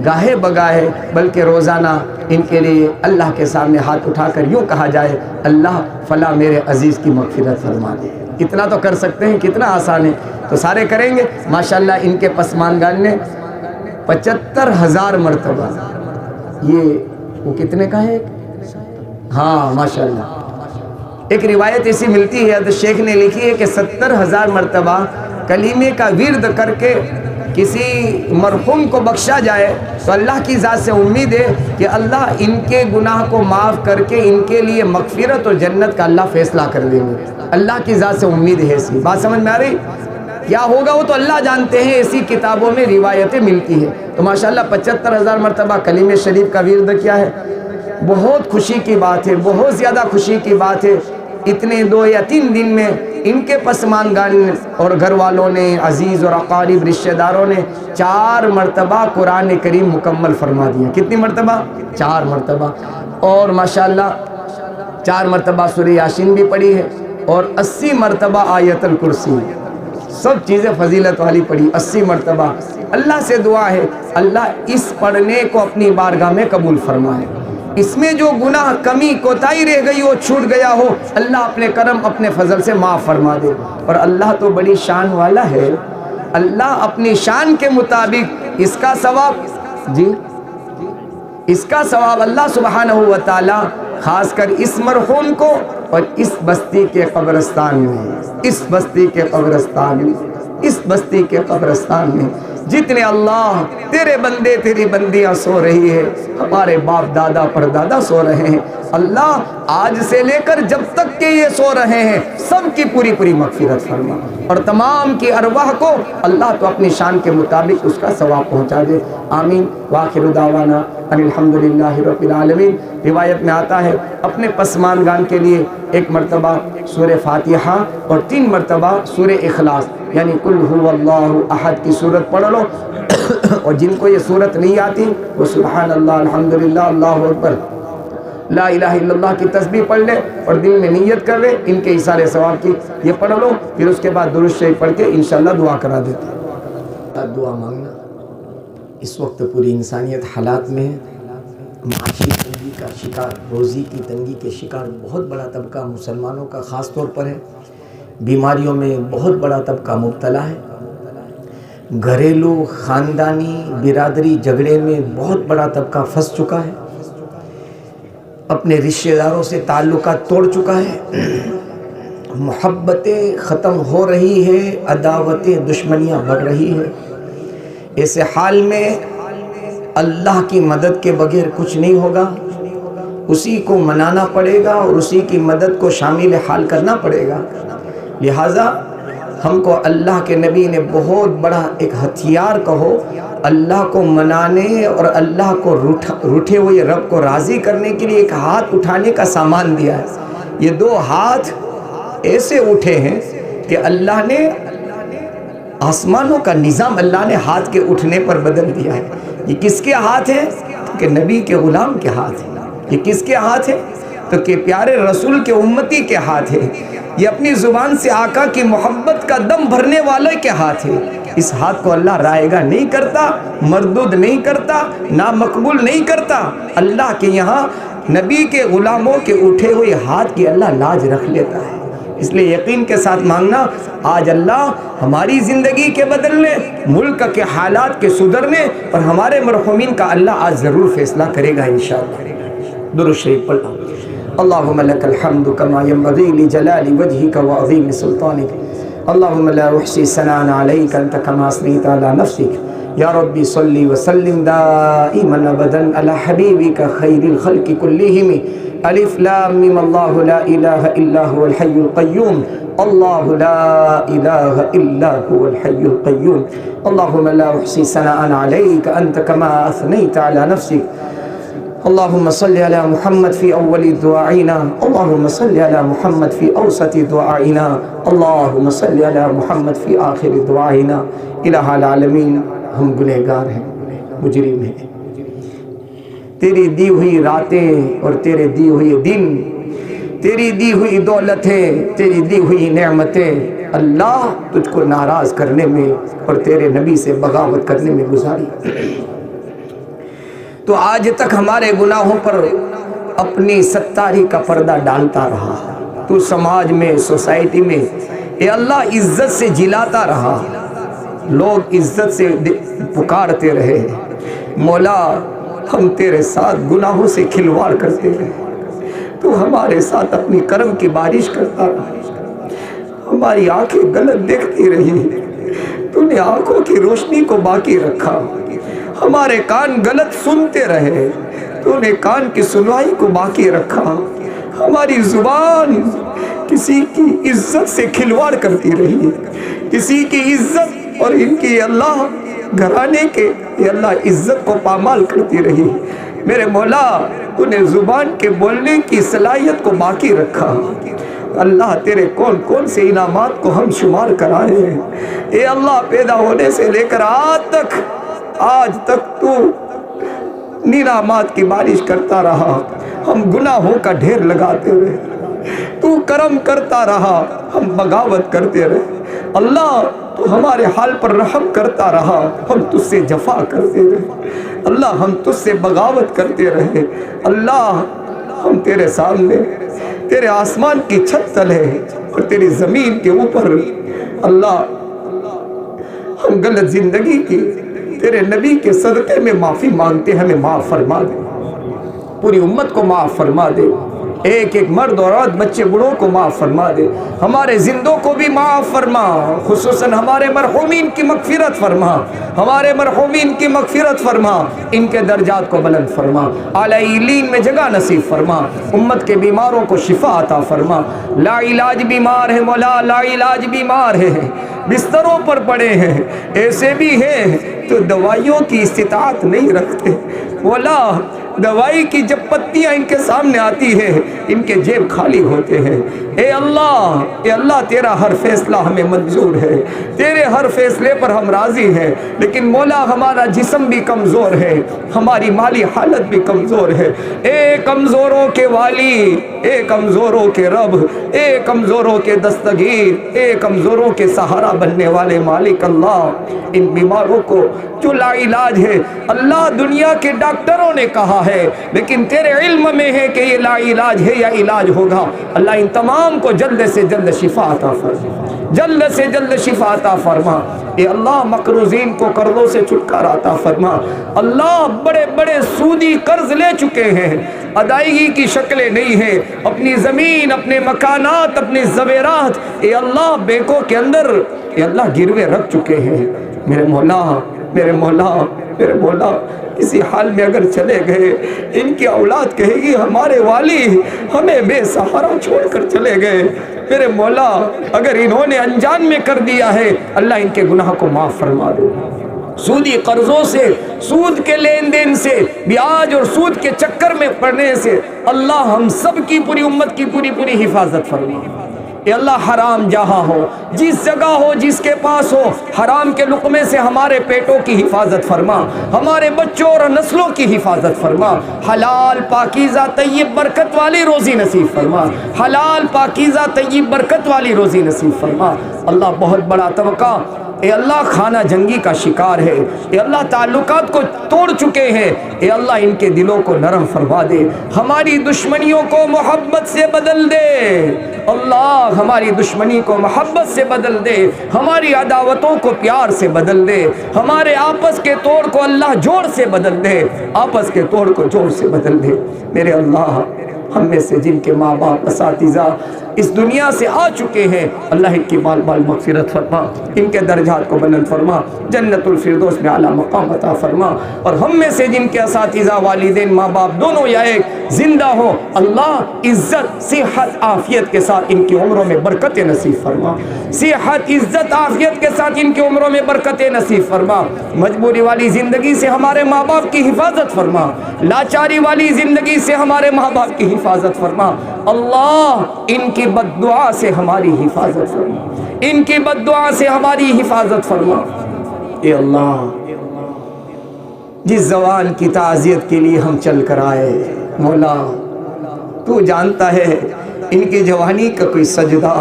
گاہے بگاہے بلکہ روزانہ ان کے لیے اللہ کے سامنے ہاتھ اٹھا کر یوں کہا جائے اللہ فلاں میرے عزیز کی مغفرت فرما دے۔ اتنا تو کر سکتے ہیں، کتنا آسان ہے، تو سارے کریں گے۔ ماشاءاللہ ان کے پسماندگان نے 75,000 مرتبہ، یہ وہ کتنے کا ہے؟ ہاں ماشاءاللہ ایک روایت ایسی ملتی ہے، حضرت شیخ نے لکھی ہے کہ 70,000 مرتبہ کلیمے کا ورد کر کے کسی مرحوم کو بخشا جائے تو اللہ کی ذات سے امید ہے کہ اللہ ان کے گناہ کو معاف کر کے ان کے لیے مغفرت اور جنت کا اللہ فیصلہ کر دیں گے۔ اللہ کی ذات سے امید ہے، ایسی بات سمجھ میں آ رہی؟ کیا ہوگا وہ تو اللہ جانتے ہیں، ایسی کتابوں میں روایتیں ملتی ہیں۔ تو ماشاءاللہ 75,000 مرتبہ کلمہ شریف کا ورد کیا ہے، بہت خوشی کی بات ہے، بہت زیادہ خوشی کی بات ہے۔ اتنے 2 یا 3 دن میں ان کے پسماندگان اور گھر والوں نے، عزیز اور اقارب رشتہ داروں نے 4 مرتبہ قرآن کریم مکمل فرما دیا۔ کتنی مرتبہ؟ 4 مرتبہ۔ اور ماشاءاللہ 4 مرتبہ سورہ یاسین بھی پڑھی ہے، اور 80 مرتبہ آیت الکرسی، سب چیزیں فضیلت والی پڑھی 80 مرتبہ۔ اللہ سے دعا ہے اللہ اس پڑھنے کو اپنی بارگاہ میں قبول فرمائے، اس میں جو گناہ کمی کوتاہی رہ گئی ہو، چھوٹ گیا ہو، اللہ اپنے کرم اپنے فضل سے معاف فرما دے۔ اور اللہ تو بڑی شان والا ہے، اللہ اپنی شان کے مطابق اس کا ثواب اس کا ثواب اللہ سبحانہ و تعالی خاص کر اس مرحوم کو اور اس بستی کے قبرستان میں جتنے اللہ تیرے بندے تیری بندیاں سو رہی ہے، ہمارے باپ دادا پردادا سو رہے ہیں، اللہ آج سے لے کر جب تک کہ یہ سو رہے ہیں سب کی پوری پوری مغفرت فرما، اور تمام کی ارواح کو اللہ تو اپنی شان کے مطابق اس کا ثواب پہنچا دے، آمین۔ وآخر دعوانا ان الحمدللہ رب العالمین۔ روایت میں آتا ہے اپنے پسماندگان کے لیے 1 مرتبہ سورہ فاتحہ اور 3 مرتبہ سورہ اخلاص یعنی قل هو اللہ احد کی سورت پڑھ لو، اور جن کو یہ سورت نہیں آتی وہ سبحان اللہ الحمدللہ اللہ اکبر لا الہ الا اللہ کی تسبیح پڑھ لے اور دل میں نیت کر لے ان کے ایصال ثواب کی، یہ پڑھ لو، پھر اس کے بعد درود شریف پڑھ کے انشاءاللہ دعا کرا دیتے ہیں۔ دعا مانگنا اس وقت پوری انسانیت حالات میں ہے، معاشی تنگی کا شکار، روزی کی تنگی کے شکار بہت بڑا طبقہ مسلمانوں کا خاص طور پر ہے، بیماریوں میں بہت بڑا طبقہ مبتلا ہے، گھریلو خاندانی برادری جھگڑے میں بہت بڑا طبقہ پھنس چکا ہے، اپنے رشتہ داروں سے تعلقات توڑ چکا ہے، محبتیں ختم ہو رہی ہے، عداوتیں دشمنیاں بڑھ رہی ہے۔ ایسے حال میں اللہ کی مدد کے بغیر کچھ نہیں ہوگا، اسی کو منانا پڑے گا اور اسی کی مدد کو شامل حال کرنا پڑے گا۔ لہٰذا ہم کو اللہ کے نبی نے بہت بڑا ایک ہتھیار کہو اللہ کو منانے اور اللہ کو روٹھے ہوئے رب کو راضی کرنے کے لیے ایک ہاتھ اٹھانے کا سامان دیا ہے۔ یہ 2 ہاتھ ایسے اٹھے ہیں کہ اللہ نے آسمانوں کا نظام اللہ نے ہاتھ کے اٹھنے پر بدل دیا ہے۔ یہ کس کے ہاتھ ہیں؟ کہ نبی کے غلام کے ہاتھ ہیں۔ یہ کس کے ہاتھ ہیں؟ تو کہ پیارے رسول کے امتی کے ہاتھ ہیں۔ یہ اپنی زبان سے آقا کی محبت کا دم بھرنے والے کے ہاتھ ہے۔ اس ہاتھ کو اللہ رائیگاں نہیں کرتا، مردود نہیں کرتا، نامقبول نہیں کرتا۔ اللہ کے یہاں نبی کے غلاموں کے اٹھے ہوئے ہاتھ کی اللہ لاج رکھ لیتا ہے۔ اس لیے یقین کے ساتھ مانگنا آج اللہ ہماری زندگی کے بدلنے، ملک کے حالات کے سدھرنے اور ہمارے مرحومین کا اللہ آج ضرور فیصلہ کرے گا انشاءاللہ۔ درود شریف پڑھو۔ اللہم لک الحمد کما ینبغی لجلال وجہک وعظیم سلطانک، اللہم لا احصی ثناء علیک انت کما اثنیت علی نفسک، یا ربی صلی وسلم دائما ابدا علی حبیبک خیر الخلق کلہم، الف لام میم اللہ لا الہ الا هو الحی القیوم، اللہ لا الہ الا هو الحی القیوم، اللہم لا احصی ثناء علیک انت کما اثنیت علی نفسک، اللہم صلی علی محمد فی اول دعائنا، اللہم صلی علی محمد فی اوسط دعائنا، اللہم صلی علی محمد فی آخر دعائنا۔ الہ العالمین ہم گنہگار ہیں، مجرم ہیں، تیری دی ہوئی راتیں اور تیرے دی ہوئے دن، تیری دی ہوئی دولتیں، تیری دی ہوئی نعمتیں اللہ تجھ کو ناراض کرنے میں اور تیرے نبی سے بغاوت کرنے میں گزاری۔ تو آج تک ہمارے گناہوں پر اپنی ستاری کا پردہ ڈالتا رہا، تو سماج میں سوسائٹی میں اے اللہ عزت سے جلاتا رہا، لوگ عزت سے پکارتے رہے، مولا ہم تیرے ساتھ گناہوں سے کھلواڑ کرتے رہے، تو ہمارے ساتھ اپنی کرم کی بارش کرتا رہا، ہماری آنکھیں غلط دیکھتی رہی، تو نے آنکھوں کی روشنی کو باقی رکھا، ہمارے کان غلط سنتے رہے، تو نے کان کی سنوائی کو باقی رکھا، ہماری زبان کسی کی عزت سے کھلواڑ کرتی رہی، کسی کی عزت اور ان کی اللہ گھرانے کے اللہ عزت کو پامال کرتی رہی۔ میرے مولا تو نے زبان کے بولنے کی صلاحیت کو باقی رکھا، اللہ تیرے کون کون سے انعامات کو ہم شمار کرائے ہیں، اے اللہ پیدا ہونے سے لے کر آج تک تو انعامات کی بارش کرتا رہا، ہم گناہوں کا ڈھیر لگاتے رہے، تو کرم کرتا رہا، ہم بغاوت کرتے رہے۔ اللہ تو ہمارے حال پر رحم کرتا رہا، ہم تجھ سے جفا کرتے رہے۔ اللہ ہم تجھ سے بغاوت کرتے رہے۔ اللہ ہم تیرے سامنے، تیرے آسمان کی چھت تلے اور تیری زمین کے اوپر اللہ ہم غلط زندگی کی تیرے نبی کے صدقے میں معافی مانگتے، ہمیں معاف فرما دے، پوری امت کو معاف فرما دے، ایک ایک مرد اور عورت بچے بڑوں کو معاف فرما دے، ہمارے زندوں کو بھی معاف فرما، خصوصاً ہمارے مرحومین کی مغفرت فرما، ہمارے مرحومین کی مغفرت فرما، ان کے درجات کو بلند فرما، اعلیٰ علیین میں جگہ نصیب فرما، امت کے بیماروں کو شفا عطا فرما۔ لا علاج بیمار ہے مولا، لا علاج بیمار ہے، بستروں پر پڑے ہیں، ایسے بھی ہیں تو دوائیوں کی استطاعت نہیں رکھتے مولا، دوائی کی جب پتیاں ان کے سامنے آتی ہے ان کے جیب خالی ہوتے ہیں۔ اے اللہ تیرا ہر فیصلہ ہمیں منظور ہے، تیرے ہر فیصلے پر ہم راضی ہیں، لیکن مولا ہمارا جسم بھی کمزور ہے، ہماری مالی حالت بھی کمزور ہے۔ اے کمزوروں کے والی، اے کمزوروں کے رب، اے کمزوروں کے دستگیر، اے کمزوروں کے سہارا بننے والے مالک اللہ، ان بیماروں کو جو لا علاج ہے اللہ دنیا کے ڈاکٹروں نے کہا ہے، لیکن تیرے علم میں ہے کہ یہ لا علاج ہے یا علاج ہوگا، اللہ ان تمام کو جلد سے جلد شفا عطا فرما، جلد سے جلد شفا عطا فرما۔ اے اللہ مقروضین کو قرضوں سے چھٹکارا عطا فرما۔ اللہ بڑے بڑے سودی قرض لے چکے ہیں، ادائیگی کی شکلیں نہیں ہیں، اپنی زمین، اپنے مکانات، اپنی زیورات اے اللہ بینکوں کے اندر اے اللہ گروے رکھ چکے ہیں۔ میرے مولا، میرے مولا، میرے مولا، اسی حال میں اگر چلے گئے، ان کی اولاد کہے گی ہمارے والی ہمیں بے سہارا چھوڑ کر چلے گئے۔ میرے مولا اگر انہوں نے انجان میں کر دیا ہے اللہ ان کے گناہ کو معاف فرما دے۔ سودی قرضوں سے، سود کے لین دین سے، بیاج اور سود کے چکر میں پڑنے سے اللہ ہم سب کی، پوری امت کی پوری حفاظت فرما۔ اے اللہ حرام جہاں ہو، جس جگہ ہو، جس کے پاس ہو، حرام کے لقمے سے ہمارے پیٹوں کی حفاظت فرما، ہمارے بچوں اور نسلوں کی حفاظت فرما، حلال پاکیزہ طیب برکت والی روزی نصیب فرما، حلال پاکیزہ طیب برکت والی روزی نصیب فرما۔ اللہ بہت بڑا طبقہ اے اللہ خانہ جنگی کا شکار ہے، اے اللہ تعلقات کو توڑ چکے ہیں، اے اللہ ان کے دلوں کو نرم فرما دے، ہماری دشمنیوں کو محبت سے بدل دے، اللہ ہماری دشمنی کو محبت سے بدل دے، ہماری عداوتوں کو پیار سے بدل دے، ہمارے آپس کے توڑ کو اللہ جوڑ سے بدل دے، آپس کے توڑ کو جوڑ سے بدل دے۔ میرے اللہ ہم میں سے جن کے ماں باپ اساتذہ اس دنیا سے آ چکے ہیں اللہ ان کی بال بال مغفرت فرما، ان کے درجات کو بلند فرما، جنت الفردوس میں اعلیٰ مقام عطا فرما، اور ہم میں سے جن کے اساتذہ والدین ماں باپ دونوں یا ایک زندہ ہو اللہ عزت صحت عافیت کے ساتھ ان کی عمروں میں برکت نصیب فرما، صحت عزت عافیت کے ساتھ ان کی عمروں میں برکت نصیب فرما، مجبوری والی زندگی سے ہمارے ماں باپ کی حفاظت فرما، لاچاری والی زندگی سے ہمارے ماں باپ کی حفاظت فرما، اللہ ان کی بد دعا سے ہماری حفاظت فرما، ان کی بد دعا سے ہماری حفاظت فرما۔ اے اللہ جس زوال کی تعزیت کے لیے ہم چل کر آئے مولا تو جانتا ہے ان کی جوانی کا کوئی سجدہ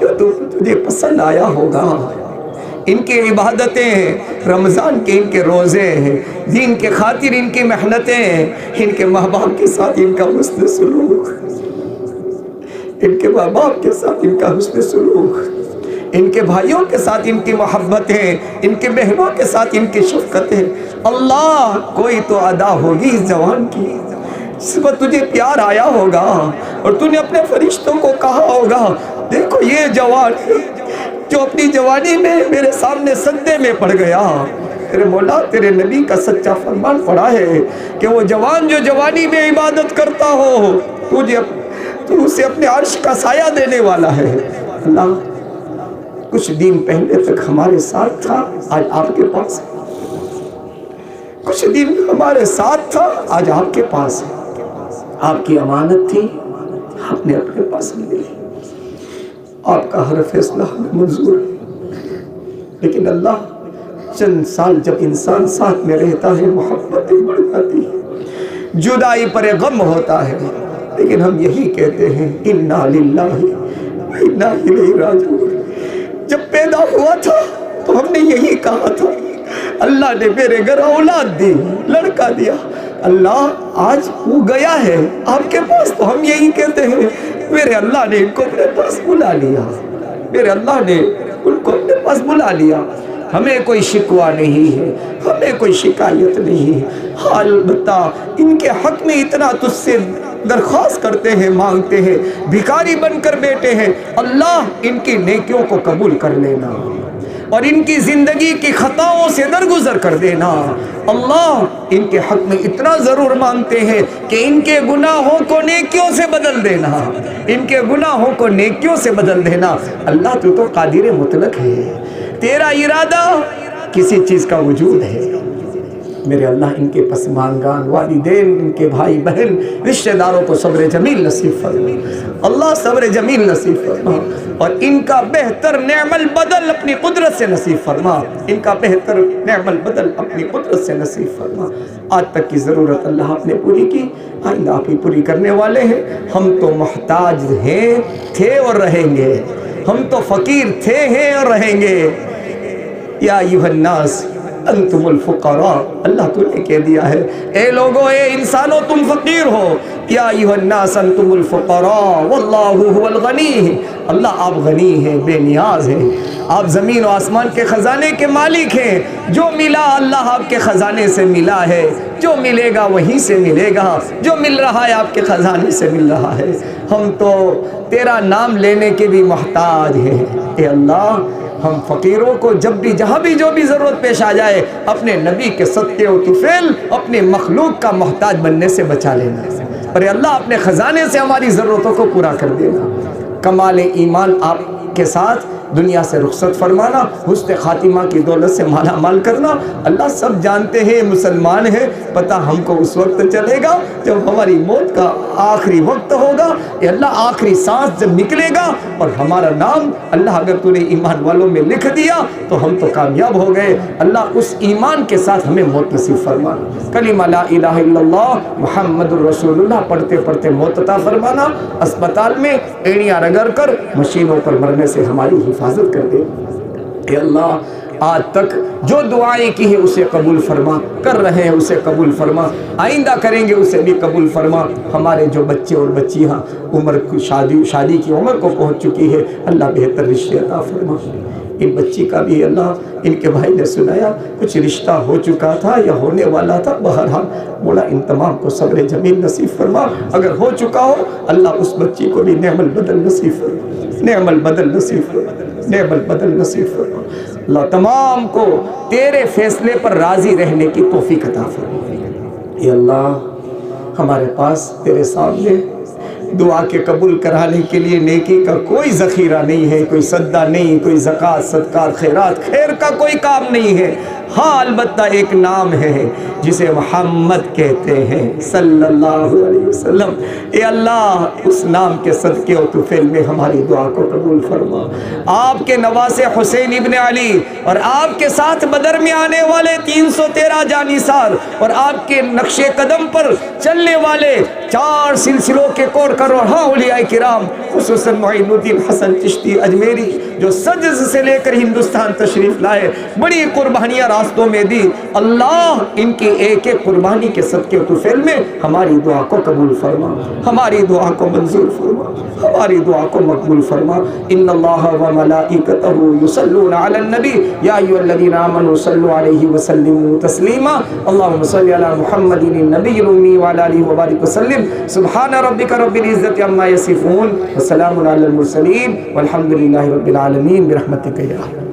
جو تجھے پسند آیا ہوگا، ان کی عبادتیں، رمضان کے ان کے روزے، دین کے خاطر ان کی محنتیں، ان کے ماں باپ کے ساتھ ان کا حسن سلوک، ان کے ماں باپ کے ساتھ ان کا حسن سلوک، ان کے بھائیوں کے ساتھ ان کی محبتیں، ان کے بہنوں کے ساتھ ان کی شفقتیں، اللہ کوئی تو ادا ہوگی اس جوان کی، اس پر تجھے پیار آیا ہوگا اور تو نے اپنے فرشتوں کو کہا ہوگا دیکھو یہ جوان جو اپنی جوانی میں میرے سامنے سجدے میں پڑ گیا، تیرے مولا تیرے نبی کا سچا فرمان پڑا ہے کہ وہ جوان جو جوانی میں عبادت کرتا ہو تو اسے اپنے عرش کا سایہ دینے والا ہے۔ اللہ کچھ دن پہلے تک ہمارے ساتھ تھا، آج آپ کے پاس ہے، کچھ دن ہمارے ساتھ تھا، آج آپ کے پاس ہے، آپ کی امانت تھی، آپ نے اپنے پاس لی، آپ کا ہر فیصلہ ہمیں منظور ہے، لیکن اللہ چند سال جب انسان ساتھ میں رہتا ہے محبتیں بڑھ جاتی ہیں، جدائی پر غم ہوتا ہے، لیکن ہم یہی کہتے ہیں انا للہ و انا الیہ راجعون۔ جب پیدا ہوا تھا تو ہم نے یہی کہا تھا اللہ نے میرے گھر اولاد دی، لڑکا دیا، اللہ آج وہ گیا ہے آپ کے پاس تو ہم یہی کہتے ہیں میرے اللہ نے ان کو اپنے پاس بلا لیا، میرے اللہ نے ان کو اپنے پاس بلا لیا۔ ہمیں کوئی شکوہ نہیں ہے، ہمیں کوئی شکایت نہیں ہے، البتہ ان کے حق میں اتنا تجھ سے درخواست کرتے ہیں، مانگتے ہیں، بھکاری بن کر بیٹھے ہیں، اللہ ان کی نیکیوں کو قبول کر لینا اور ان کی زندگی کی خطاؤں سے درگزر کر دینا۔ اللہ ان کے حق میں اتنا ضرور مانگتے ہیں کہ ان کے گناہوں کو نیکیوں سے بدل دینا، ان کے گناہوں کو نیکیوں سے بدل دینا۔ اللہ تو قادر مطلق ہے، تیرا ارادہ کسی چیز کا وجود ہے۔ میرے اللہ ان کے پسماندگان، والدین، ان کے بھائی بہن، رشتہ داروں کو صبر جمیل نصیب فرما، اللہ صبر جمیل نصیب فرما، اور ان کا بہتر نعم البدل اپنی قدرت سے نصیب فرما، ان کا بہتر نعم البدل اپنی قدرت سے نصیب فرما۔ آج تک کی ضرورت اللہ آپ نے پوری کی، آئندہ آپ ہی پوری کرنے والے ہیں۔ ہم تو محتاج ہیں، تھے اور رہیں گے، ہم تو فقیر تھے ہیں اور رہیں گے۔ یا ایھا الناس انتم الفقراء، اللہ تو نے کہہ دیا ہے اے لوگو، اے انسانوں تم فقیر ہو۔ یا ایھا الناس انتم الفقراء واللہ هو الغنی، اللہ آپ غنی ہیں، بے نیاز ہیں، آپ زمین و آسمان کے خزانے کے مالک ہیں۔ جو ملا اللہ آپ کے خزانے سے ملا ہے، جو ملے گا وہیں سے ملے گا، جو مل رہا ہے آپ کے خزانے سے مل رہا ہے۔ ہم تو تیرا نام لینے کے بھی محتاج ہیں اے اللہ۔ ہم فقیروں کو جب بھی جہاں بھی جو بھی ضرورت پیش آ جائے، اپنے نبی کے صدقے و طفیل اپنے مخلوق کا محتاج بننے سے بچا لینا، اور اللہ اپنے خزانے سے ہماری ضرورتوں کو پورا کر دینا۔ کمال ایمان آپ کے ساتھ دنیا سے رخصت فرمانا، حسن خاتمہ کی دولت سے مالا مال کرنا۔ اللہ سب جانتے ہیں مسلمان ہیں، پتہ ہم کو اس وقت چلے گا جب ہماری موت کا آخری وقت ہوگا، یا اللہ آخری سانس جب نکلے گا اور ہمارا نام اللہ اگر تو نے ایمان والوں میں لکھ دیا تو ہم تو کامیاب ہو گئے۔ اللہ اس ایمان کے ساتھ ہمیں موت نصیب فرمانا، کلمہ لا الہ الا اللہ محمد الرسول اللہ پڑھتے پڑھتے موت عطا فرمانا، اسپتال میں ایڑیاں رگڑ کر مشینوں پر مرنے سے ہماری حفاظت کر دے۔ اے اللہ آج تک جو دعائیں کی ہیں اسے قبول فرما، کر رہے ہیں اسے قبول فرما، آئندہ کریں گے اسے بھی قبول فرما۔ ہمارے جو بچے اور بچیاں عمر شادی کی عمر کو پہنچ چکی ہے، اللہ بہتر رشتے عطا فرما۔ ان بچی کا بھی اللہ، ان کے بھائی نے سنایا کچھ رشتہ ہو چکا تھا یا ہونے والا تھا، بہرحال مولا ان تمام کو صبر جمیل نصیب فرما۔ اگر ہو چکا ہو اللہ اس بچی کو بھی نعم البدل نصیب فرما، نعم البدل نصیب فرما، نعم البدل نصیب فرما۔ اللہ تمام کو تیرے فیصلے پر راضی رہنے کی توفیق عطا فرما۔ اے اللہ ہمارے پاس تیرے سامنے دعا کے قبول کرانے کے لیے نیکی کا کوئی ذخیرہ نہیں ہے، کوئی صدقہ نہیں، کوئی زکوٰۃ صدقات خیرات خیر کا کوئی کام نہیں ہے۔ ہاں البتہ ایک نام ہے جسے محمد کہتے ہیں صلی اللہ علیہ وسلم۔ اے اللہ اس نام کے صدقے و طفیل میں ہماری دعا کو قبول فرما۔ آپ کے نواسے حسین ابن علی اور آپ کے ساتھ بدر میں آنے والے 313 جانثار اور آپ کے نقش قدم پر چلنے والے 4 سلسلوں کے کور کرو ہاں اولیاء کرام، خصوصاً معین الدین حسن چشتی اجمیری جو سجز سے لے کر ہندوستان تشریف لائے، بڑی قربانیاں راستوں میں دی، اللہ ان کی ایک ایک قربانی کے صدقے و طفیل میں ہماری دعا کو قبول فرما، ہماری دعا کو منظور فرما، ہماری دعا کو مقبول فرما۔ ان اللہ و ملائکتہ یصلون علی النبی یا ایھا الذین آمنوا صلوا علیہ وسلموا تسلیما، اللہم صل علی محمد النبی الامی وعلی آلہ وبارک وسلم۔ سبحان ربک رب العزة عما یصفون وسلام علی المرسلین والحمد للہ رب العالمین برحمتک یا